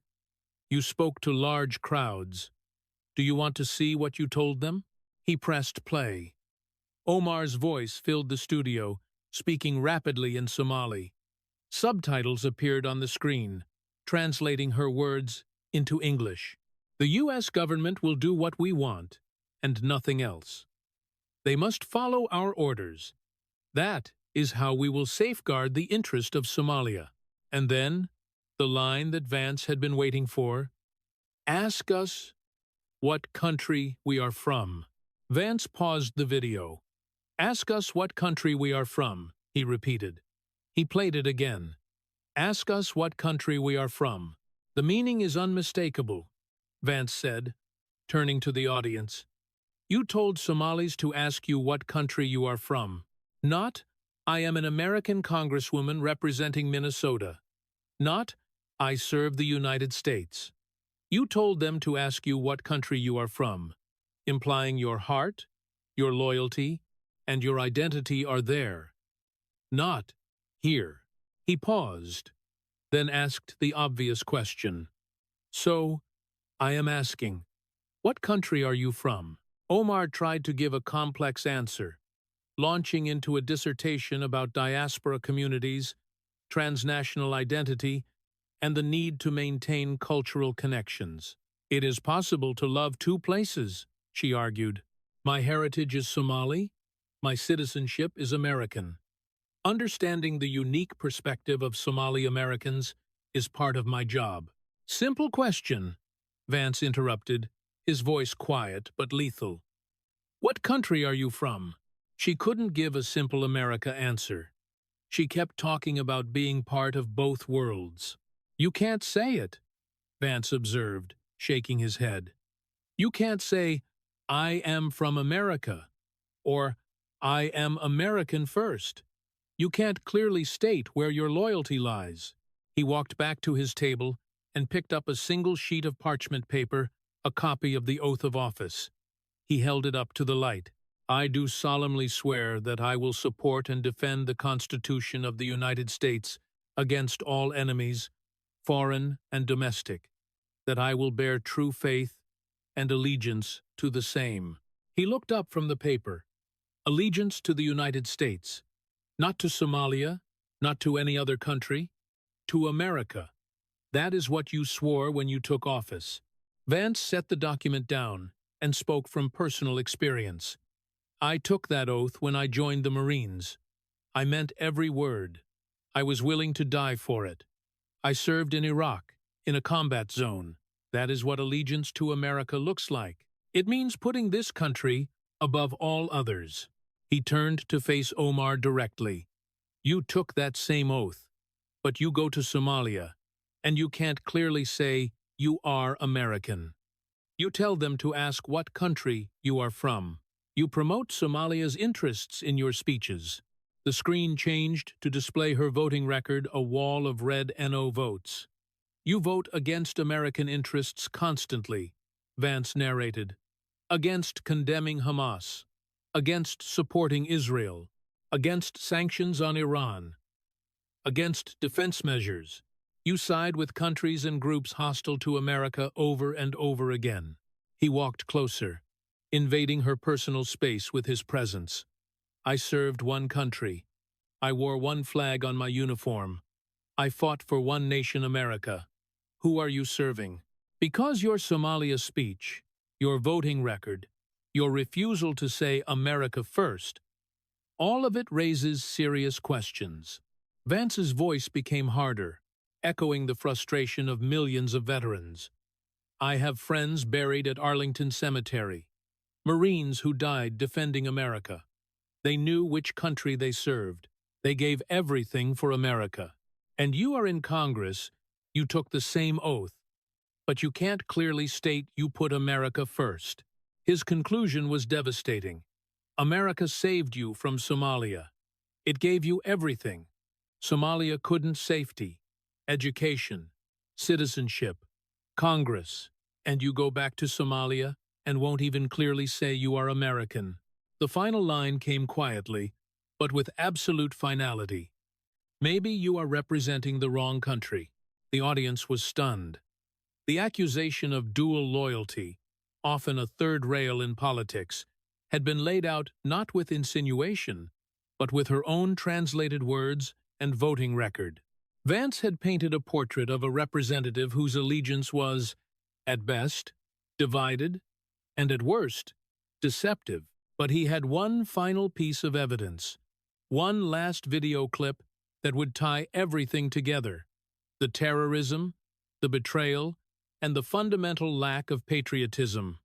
You spoke to large crowds. Do you want to see what you told them? He pressed play. Omar's voice filled the studio, speaking rapidly in Somali. Subtitles appeared on the screen, translating her words into English. The U.S. government will do what we want, and nothing else. They must follow our orders. That is how we will safeguard the interest of Somalia. And then, the line that Vance had been waiting for, ask us what country we are from. Vance paused the video. Ask us what country we are from, he repeated. He played it again. Ask us what country we are from. The meaning is unmistakable, Vance said, turning to the audience. You told Somalis to ask you what country you are from. Not, I am an American congresswoman representing Minnesota. Not, I serve the United States. You told them to ask you what country you are from, implying your heart, your loyalty, and your identity are there. Not here. He paused, then asked the obvious question. So, I am asking, what country are you from? Omar tried to give a complex answer, launching into a dissertation about diaspora communities, transnational identity, and the need to maintain cultural connections. It is possible to love two places, she argued. My heritage is Somali, my citizenship is American. Understanding the unique perspective of Somali Americans is part of my job. Simple question, Vance interrupted, his voice quiet but lethal. What country are you from? She couldn't give a simple America answer. She kept talking about being part of both worlds. You can't say it, Vance observed, shaking his head. You can't say, I am from America, or I am American first. You can't clearly state where your loyalty lies. He walked back to his table and picked up a single sheet of parchment paper, a copy of the oath of office. He held it up to the light. I do solemnly swear that I will support and defend the Constitution of the United States against all enemies, foreign and domestic, that I will bear true faith and allegiance to the same. He looked up from the paper. Allegiance to the United States, not to Somalia, not to any other country, to America. That is what you swore when you took office. Vance set the document down and spoke from personal experience. I took that oath when I joined the Marines. I meant every word. I was willing to die for it. I served in Iraq, in a combat zone. That is what allegiance to America looks like. It means putting this country above all others. He turned to face Omar directly. You took that same oath, but you go to Somalia, and you can't clearly say you are American. You tell them to ask what country you are from. You promote Somalia's interests in your speeches. The screen changed to display her voting record, a wall of red NO votes. You vote against American interests constantly, Vance narrated. Against condemning Hamas. Against supporting Israel. Against sanctions on Iran. against defense measures. You side with countries and groups hostile to America over and over again. He walked closer, invading her personal space with his presence. I served one country. I wore one flag on my uniform. I fought for one nation, America. Who are you serving? Because your Somalia speech, your voting record, your refusal to say America first, all of it raises serious questions. Vance's voice became harder, echoing the frustration of millions of veterans. I have friends buried at Arlington Cemetery, Marines who died defending America. They knew which country they served. They gave everything for America. And you are in Congress, you took the same oath, but you can't clearly state you put America first. His conclusion was devastating. America saved you from Somalia. It gave you everything. Somalia couldn't safety, education, citizenship, Congress, and you go back to Somalia and won't even clearly say you are American. The final line came quietly, but with absolute finality. Maybe you are representing the wrong country. The audience was stunned. The accusation of dual loyalty, often a third rail in politics, had been laid out not with insinuation, but with her own translated words and voting record. Vance had painted a portrait of a representative whose allegiance was, at best, divided, and at worst, deceptive. But he had one final piece of evidence, one last video clip that would tie everything together: the terrorism, the betrayal, and the fundamental lack of patriotism.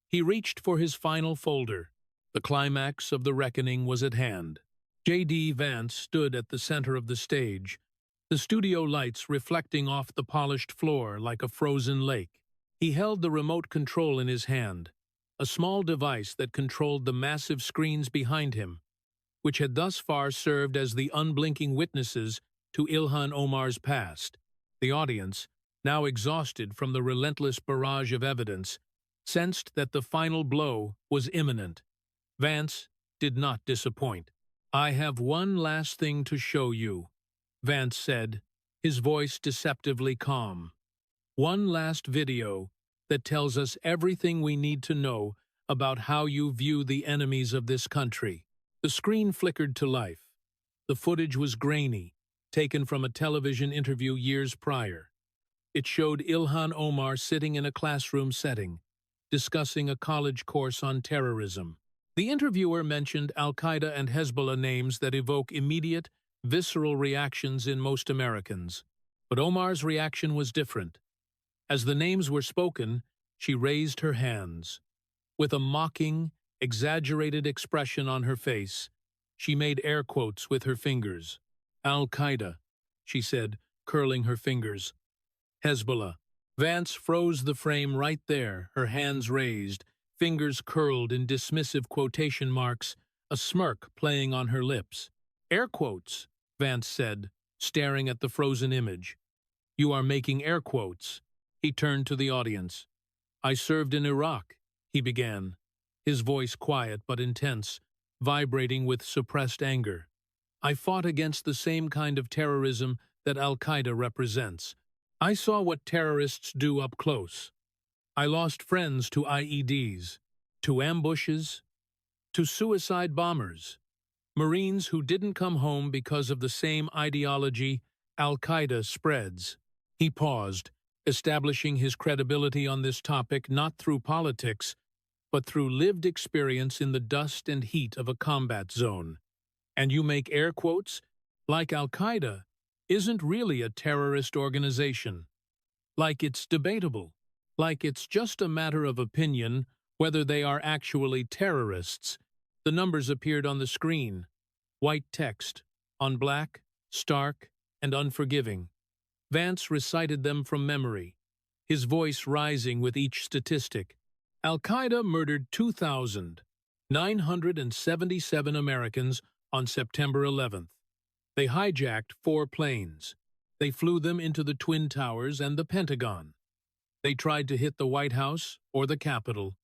He reached for his final folder. The climax of the reckoning was at hand. J.D. Vance stood at the center of the stage, the studio lights reflecting off the polished floor like a frozen lake. He held the remote control in his hand, a small device that controlled the massive screens behind him, which had thus far served as the unblinking witnesses to Ilhan Omar's past. The audience, now exhausted from the relentless barrage of evidence, sensed that the final blow was imminent. Vance did not disappoint. "I have one last thing to show you," Vance said, his voice deceptively calm. "One last video that tells us everything we need to know about how you view the enemies of this country." The screen flickered to life. The footage was grainy, taken from a television interview years prior. It showed Ilhan Omar sitting in a classroom setting, discussing a college course on terrorism. The interviewer mentioned Al-Qaeda and Hezbollah names that evoke immediate, visceral reactions in most Americans. But Omar's reaction was different. As the names were spoken, she raised her hands. With a mocking, exaggerated expression on her face, she made air quotes with her fingers. "Al-Qaeda," she said, curling her fingers. "Hezbollah." Vance froze the frame right there, her hands raised, fingers curled in dismissive quotation marks, a smirk playing on her lips. "Air quotes," Vance said, staring at the frozen image. "You are making air quotes." He turned to the audience. "I served in Iraq," he began, his voice quiet but intense, vibrating with suppressed anger. "I fought against the same kind of terrorism that Al-Qaeda represents. I saw what terrorists do up close. I lost friends to IEDs, to ambushes, to suicide bombers, Marines who didn't come home because of the same ideology Al-Qaeda spreads." He paused, establishing his credibility on this topic not through politics, but through lived experience in the dust and heat of a combat zone. "And you make air quotes? Like Al-Qaeda isn't really a terrorist organization. Like it's debatable. Like it's just a matter of opinion whether they are actually terrorists." The numbers appeared on the screen. White text, on black, stark, and unforgiving. Vance recited them from memory, his voice rising with each statistic. Al-Qaeda murdered 2,977 Americans on September 11th. They hijacked 4 planes. They flew them into the Twin Towers and the Pentagon. They tried to hit the White House or the Capitol,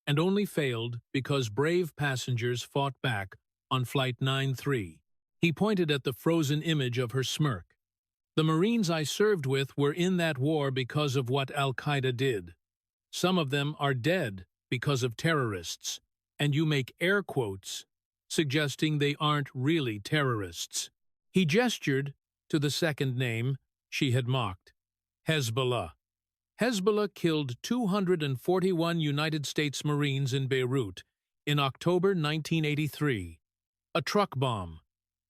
and only failed because brave passengers fought back on Flight 93. He pointed at the frozen image of her smirk. The Marines I served with were in that war because of what Al-Qaeda did. Some of them are dead because of terrorists, and you make air quotes, suggesting they aren't really terrorists. He gestured to the second name she had mocked, Hezbollah. Hezbollah killed 241 United States Marines in Beirut in October 1983. A truck bomb.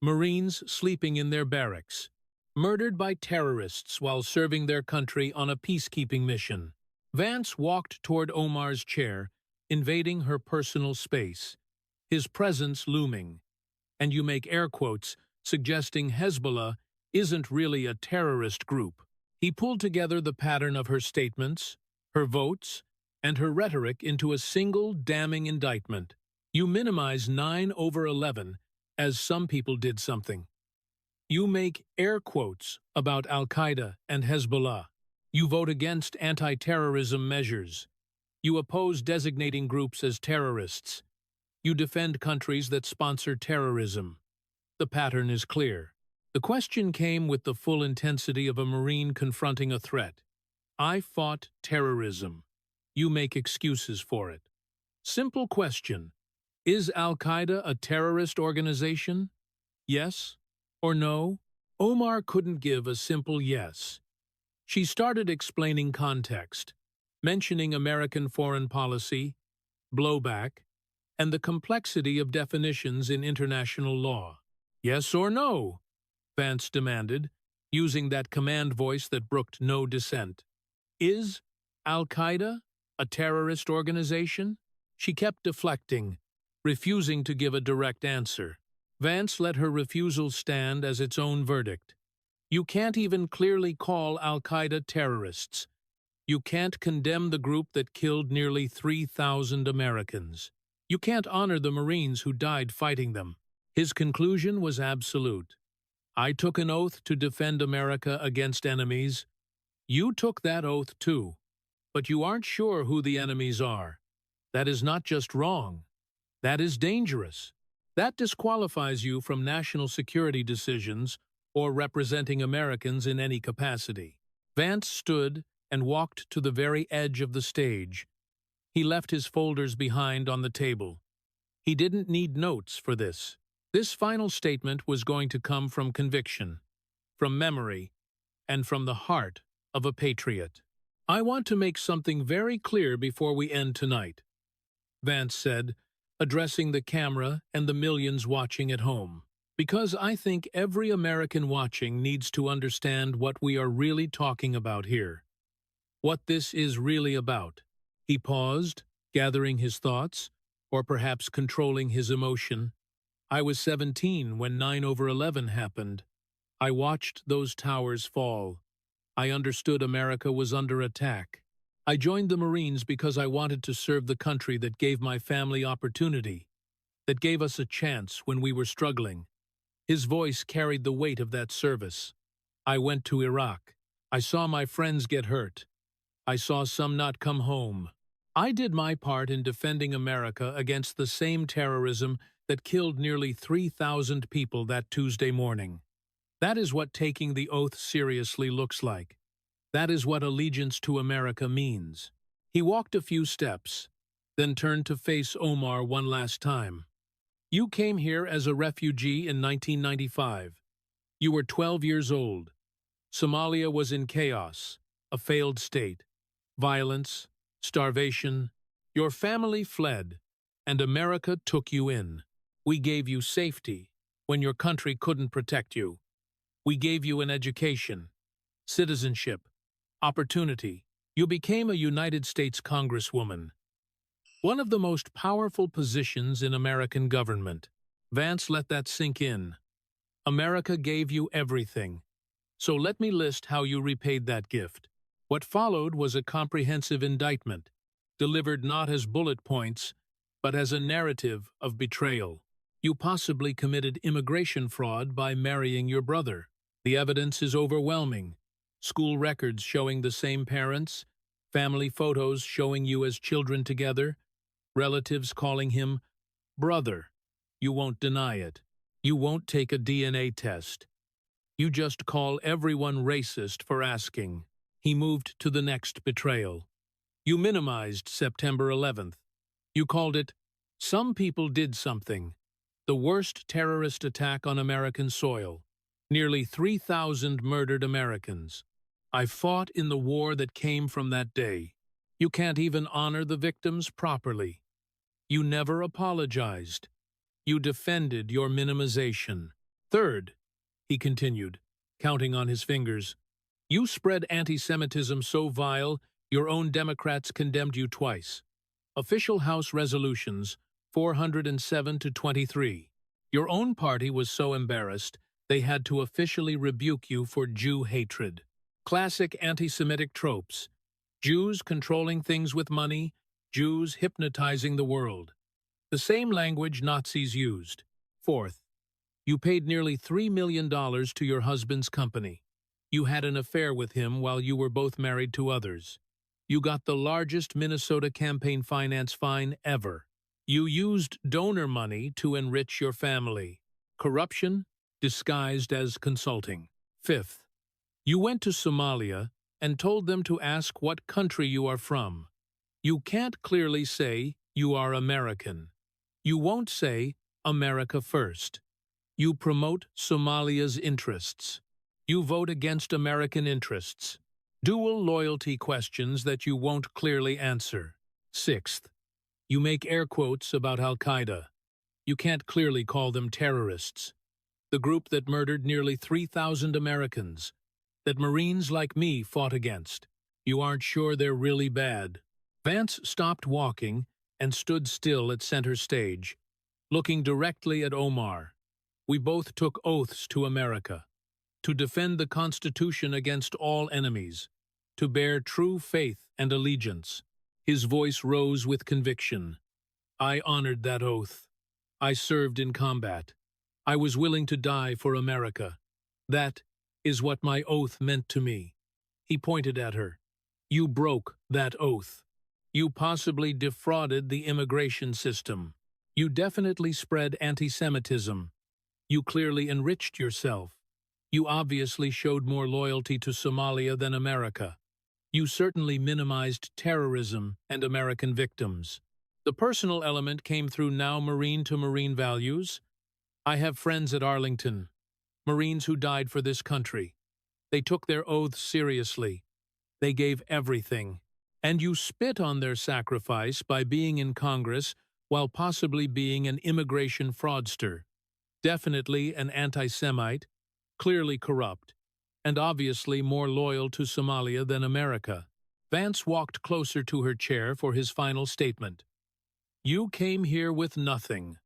Marines sleeping in their barracks. Murdered by terrorists while serving their country on a peacekeeping mission. Vance walked toward Omar's chair, invading her personal space, his presence looming. And you make air quotes, suggesting Hezbollah isn't really a terrorist group. He pulled together the pattern of her statements, her votes, and her rhetoric into a single damning indictment. You minimize 9/11 as some people did something. You make air quotes about Al-Qaeda and Hezbollah. You vote against anti-terrorism measures. You oppose designating groups as terrorists. You defend countries that sponsor terrorism. The pattern is clear. The question came with the full intensity of a Marine confronting a threat. I fought terrorism. You make excuses for it. Simple question. Is Al-Qaeda a terrorist organization? Yes or no? Omar couldn't give a simple yes. She started explaining context, mentioning American foreign policy, blowback, and the complexity of definitions in international law. Yes or no? Vance demanded, using that command voice that brooked no dissent. Is Al-Qaeda a terrorist organization? She kept deflecting, refusing to give a direct answer. Vance let her refusal stand as its own verdict. You can't even clearly call Al-Qaeda terrorists. You can't condemn the group that killed nearly 3,000 Americans. You can't honor the Marines who died fighting them. His conclusion was absolute. I took an oath to defend America against enemies. You took that oath too. But you aren't sure who the enemies are. That is not just wrong. That is dangerous. That disqualifies you from national security decisions or representing Americans in any capacity. Vance stood and walked to the very edge of the stage. He left his folders behind on the table. He didn't need notes for this. This final statement was going to come from conviction, from memory, and from the heart of a patriot. I want to make something very clear before we end tonight, Vance said, addressing the camera and the millions watching at home. Because I think every American watching needs to understand what we are really talking about here. What this is really about. He paused, gathering his thoughts, or perhaps controlling his emotion. I was 17 when 9/11 happened. I watched those towers fall. I understood America was under attack. I joined the Marines because I wanted to serve the country that gave my family opportunity, that gave us a chance when we were struggling. His voice carried the weight of that service. I went to Iraq. I saw my friends get hurt. I saw some not come home. I did my part in defending America against the same terrorism that killed nearly 3,000 people that Tuesday morning. That is what taking the oath seriously looks like. That is what allegiance to America means. He walked a few steps, then turned to face Omar one last time. You came here as a refugee in 1995. You were 12 years old. Somalia was in chaos, a failed state, violence, starvation. Your family fled, and America took you in. We gave you safety when your country couldn't protect you. We gave you an education, citizenship, opportunity. You became a United States Congresswoman. One of the most powerful positions in American government. Vance let that sink in. America gave you everything. So let me list how you repaid that gift. What followed was a comprehensive indictment, delivered not as bullet points, but as a narrative of betrayal. You possibly committed immigration fraud by marrying your brother. The evidence is overwhelming. School records showing the same parents, family photos showing you as children together, relatives calling him brother. You won't deny it. You won't take a DNA test. You just call everyone racist for asking. He moved to the next betrayal. You minimized September 11th. You called it, "Some people did something," the worst terrorist attack on American soil. Nearly 3,000 murdered Americans. I fought in the war that came from that day. You can't even honor the victims properly. You never apologized. You defended your minimization. Third, he continued, counting on his fingers, you spread anti-Semitism so vile, your own Democrats condemned you twice. Official House resolutions, 407 to 23. Your own party was so embarrassed, they had to officially rebuke you for Jew hatred. Classic anti-Semitic tropes. Jews controlling things with money, Jews hypnotizing the world. The same language Nazis used. Fourth, you paid nearly $3 million to your husband's company. You had an affair with him while you were both married to others. You got the largest Minnesota campaign finance fine ever. You used donor money to enrich your family. Corruption disguised as consulting. Fifth, you went to Somalia and told them to ask what country you are from. You can't clearly say you are American. You won't say America first. You promote Somalia's interests. You vote against American interests. Dual loyalty questions that you won't clearly answer. Sixth, you make air quotes about Al-Qaeda. You can't clearly call them terrorists. The group that murdered nearly 3,000 Americans, that Marines like me fought against. You aren't sure they're really bad. Vance stopped walking and stood still at center stage, looking directly at Omar. We both took oaths to America, to defend the Constitution against all enemies, to bear true faith and allegiance. His voice rose with conviction. I honored that oath. I served in combat. I was willing to die for America. That is what my oath meant to me. He pointed at her. You broke that oath. You possibly defrauded the immigration system. You definitely spread anti-Semitism. You clearly enriched yourself. You obviously showed more loyalty to Somalia than America. You certainly minimized terrorism and American victims. The personal element came through now Marine-to-Marine values. I have friends at Arlington, Marines who died for this country. They took their oaths seriously. They gave everything. And you spit on their sacrifice by being in Congress while possibly being an immigration fraudster. Definitely an anti-Semite, clearly corrupt, and obviously more loyal to Somalia than America. Vance walked closer to her chair for his final statement. You came here with nothing.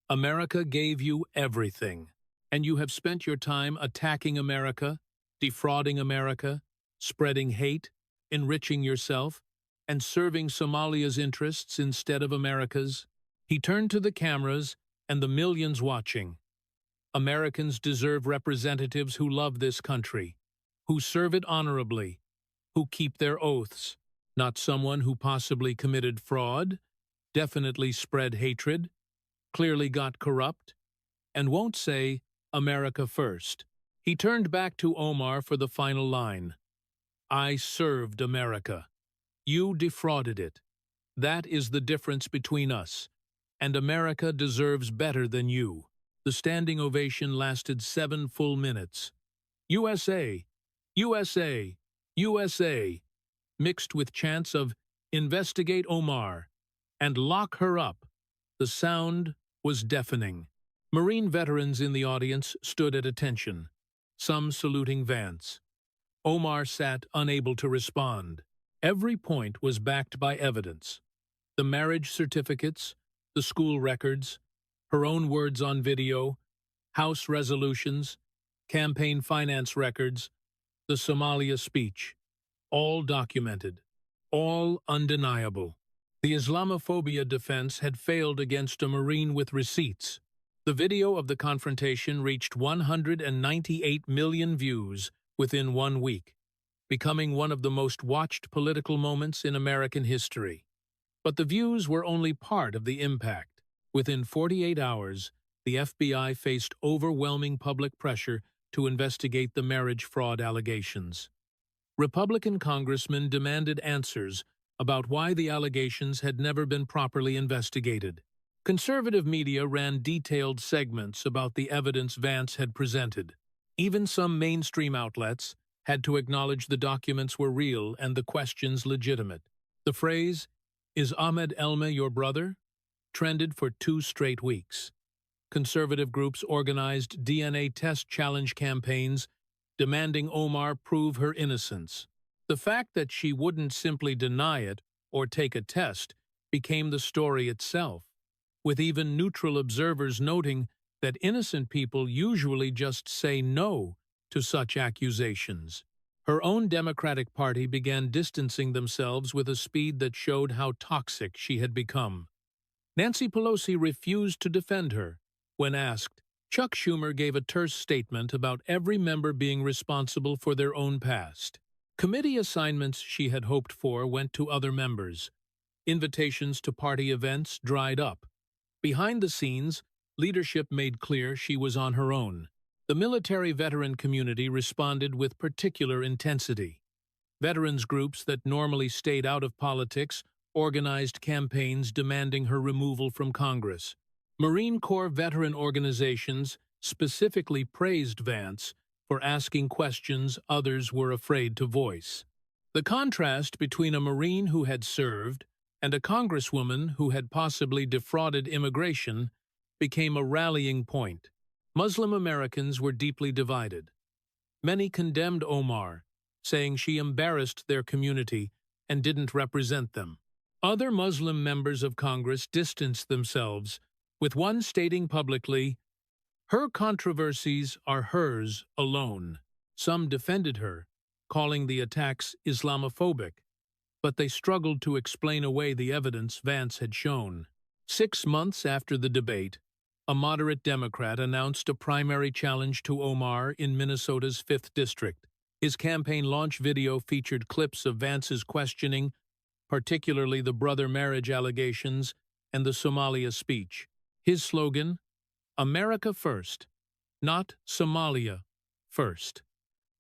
America gave you everything. And you have spent your time attacking America, defrauding America, spreading hate, enriching yourself, and serving Somalia's interests instead of America's. He turned to the cameras and the millions watching. Americans deserve representatives who love this country, who serve it honorably, who keep their oaths, not someone who possibly committed fraud, definitely spread hatred, clearly got corrupt, and won't say, America first. He turned back to Omar for the final line. I served America. You defrauded it. That is the difference between us, and America deserves better than you. The standing ovation lasted 7 full minutes. USA, USA, USA, mixed with chants of investigate Omar and lock her up. The sound was deafening. Marine veterans in the audience stood at attention, some saluting Vance. Omar sat unable to respond. Every point was backed by evidence. The marriage certificates, the school records, her own words on video, House resolutions, campaign finance records, the Somalia speech, all documented, all undeniable. The Islamophobia defense had failed against a Marine with receipts. The video of the confrontation reached 198 million views within 1 week, becoming one of the most watched political moments in American history. But the views were only part of the impact. Within 48 hours, the FBI faced overwhelming public pressure to investigate the marriage fraud allegations. Republican congressmen demanded answers about why the allegations had never been properly investigated. Conservative media ran detailed segments about the evidence Vance had presented. Even some mainstream outlets had to acknowledge the documents were real and the questions legitimate. The phrase, "Is Ahmed Elmi your brother?" trended for 2 straight weeks. Conservative groups organized DNA test challenge campaigns demanding Omar prove her innocence. The fact that she wouldn't simply deny it or take a test became the story itself, with even neutral observers noting that innocent people usually just say no to such accusations. Her own Democratic Party began distancing themselves with a speed that showed how toxic she had become. Nancy Pelosi refused to defend her. When asked, Chuck Schumer gave a terse statement about every member being responsible for their own past. Committee assignments she had hoped for went to other members. Invitations to party events dried up. Behind the scenes, leadership made clear she was on her own. The military veteran community responded with particular intensity. Veterans groups that normally stayed out of politics organized campaigns demanding her removal from Congress. Marine Corps veteran organizations specifically praised Vance for asking questions others were afraid to voice. The contrast between a Marine who had served and a Congresswoman who had possibly defrauded immigration became a rallying point. Muslim Americans were deeply divided. Many condemned Omar, saying she embarrassed their community and didn't represent them. Other Muslim members of Congress distanced themselves, with one stating publicly, "Her controversies are hers alone." Some defended her, calling the attacks Islamophobic, but they struggled to explain away the evidence Vance had shown. 6 months after the debate, a moderate Democrat announced a primary challenge to Omar in Minnesota's 5th District. His campaign launch video featured clips of Vance's questioning, particularly the brother marriage allegations and the Somalia speech. His slogan, "America first, not Somalia first."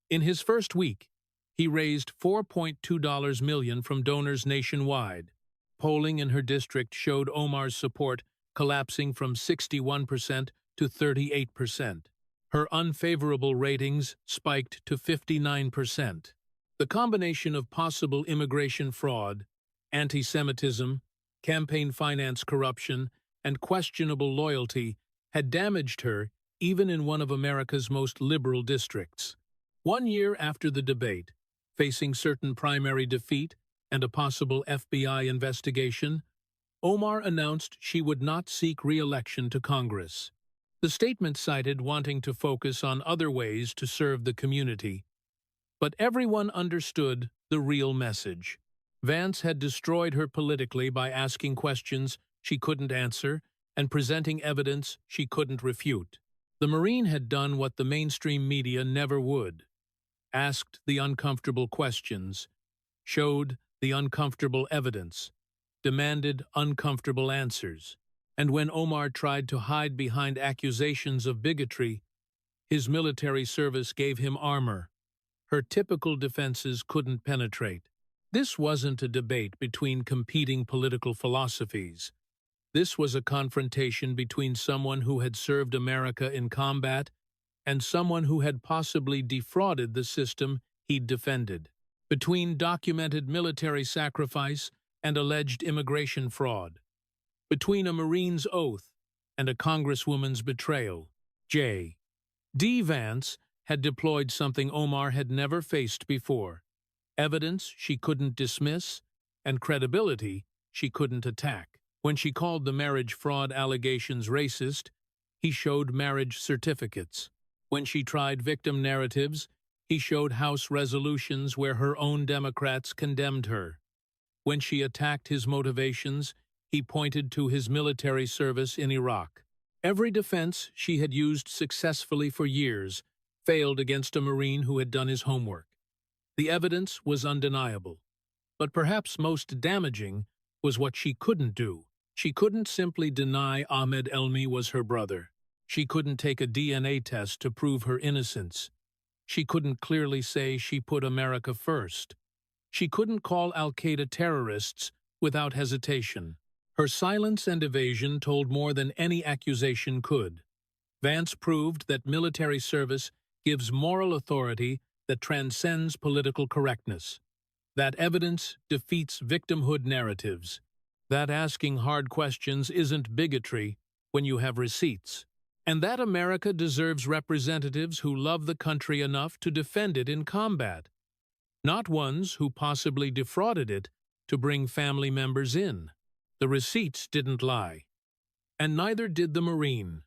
In his first week, he raised $4.2 million from donors nationwide. Polling in her district showed Omar's support collapsing from 61% to 38%. Her unfavorable ratings spiked to 59%. The combination of possible immigration fraud, anti-Semitism, campaign finance corruption, and questionable loyalty had damaged her even in one of America's most liberal districts. 1 year after the debate, facing certain primary defeat and a possible FBI investigation, Omar announced she would not seek re-election to Congress. The statement cited wanting to focus on other ways to serve the community, but everyone understood the real message. Vance had destroyed her politically by asking questions she couldn't answer and presenting evidence she couldn't refute. The Marine had done what the mainstream media never would: asked the uncomfortable questions, showed the uncomfortable evidence, demanded uncomfortable answers. And when Omar tried to hide behind accusations of bigotry, his military service gave him armor her typical defenses couldn't penetrate. This wasn't a debate between competing political philosophies. This was a confrontation between someone who had served America in combat and someone who had possibly defrauded the system he'd defended. Between documented military sacrifice and alleged immigration fraud. Between a Marine's oath and a Congresswoman's betrayal. J.D. Vance had deployed something Omar had never faced before: evidence she couldn't dismiss and credibility she couldn't attack. When she called the marriage fraud allegations racist, he showed marriage certificates. When she tried victim narratives, he showed House resolutions where her own Democrats condemned her. When she attacked his motivations, he pointed to his military service in Iraq. Every defense she had used successfully for years failed against a Marine who had done his homework. The evidence was undeniable, but perhaps most damaging was what she couldn't do. She couldn't simply deny Ahmed Elmi was her brother. She couldn't take a DNA test to prove her innocence. She couldn't clearly say she put America first. She couldn't call Al-Qaeda terrorists without hesitation. Her silence and evasion told more than any accusation could. Vance proved that military service gives moral authority that transcends political correctness. That evidence defeats victimhood narratives. That asking hard questions isn't bigotry when you have receipts. And that America deserves representatives who love the country enough to defend it in combat, not ones who possibly defrauded it to bring family members in. The receipts didn't lie. And neither did the Marine.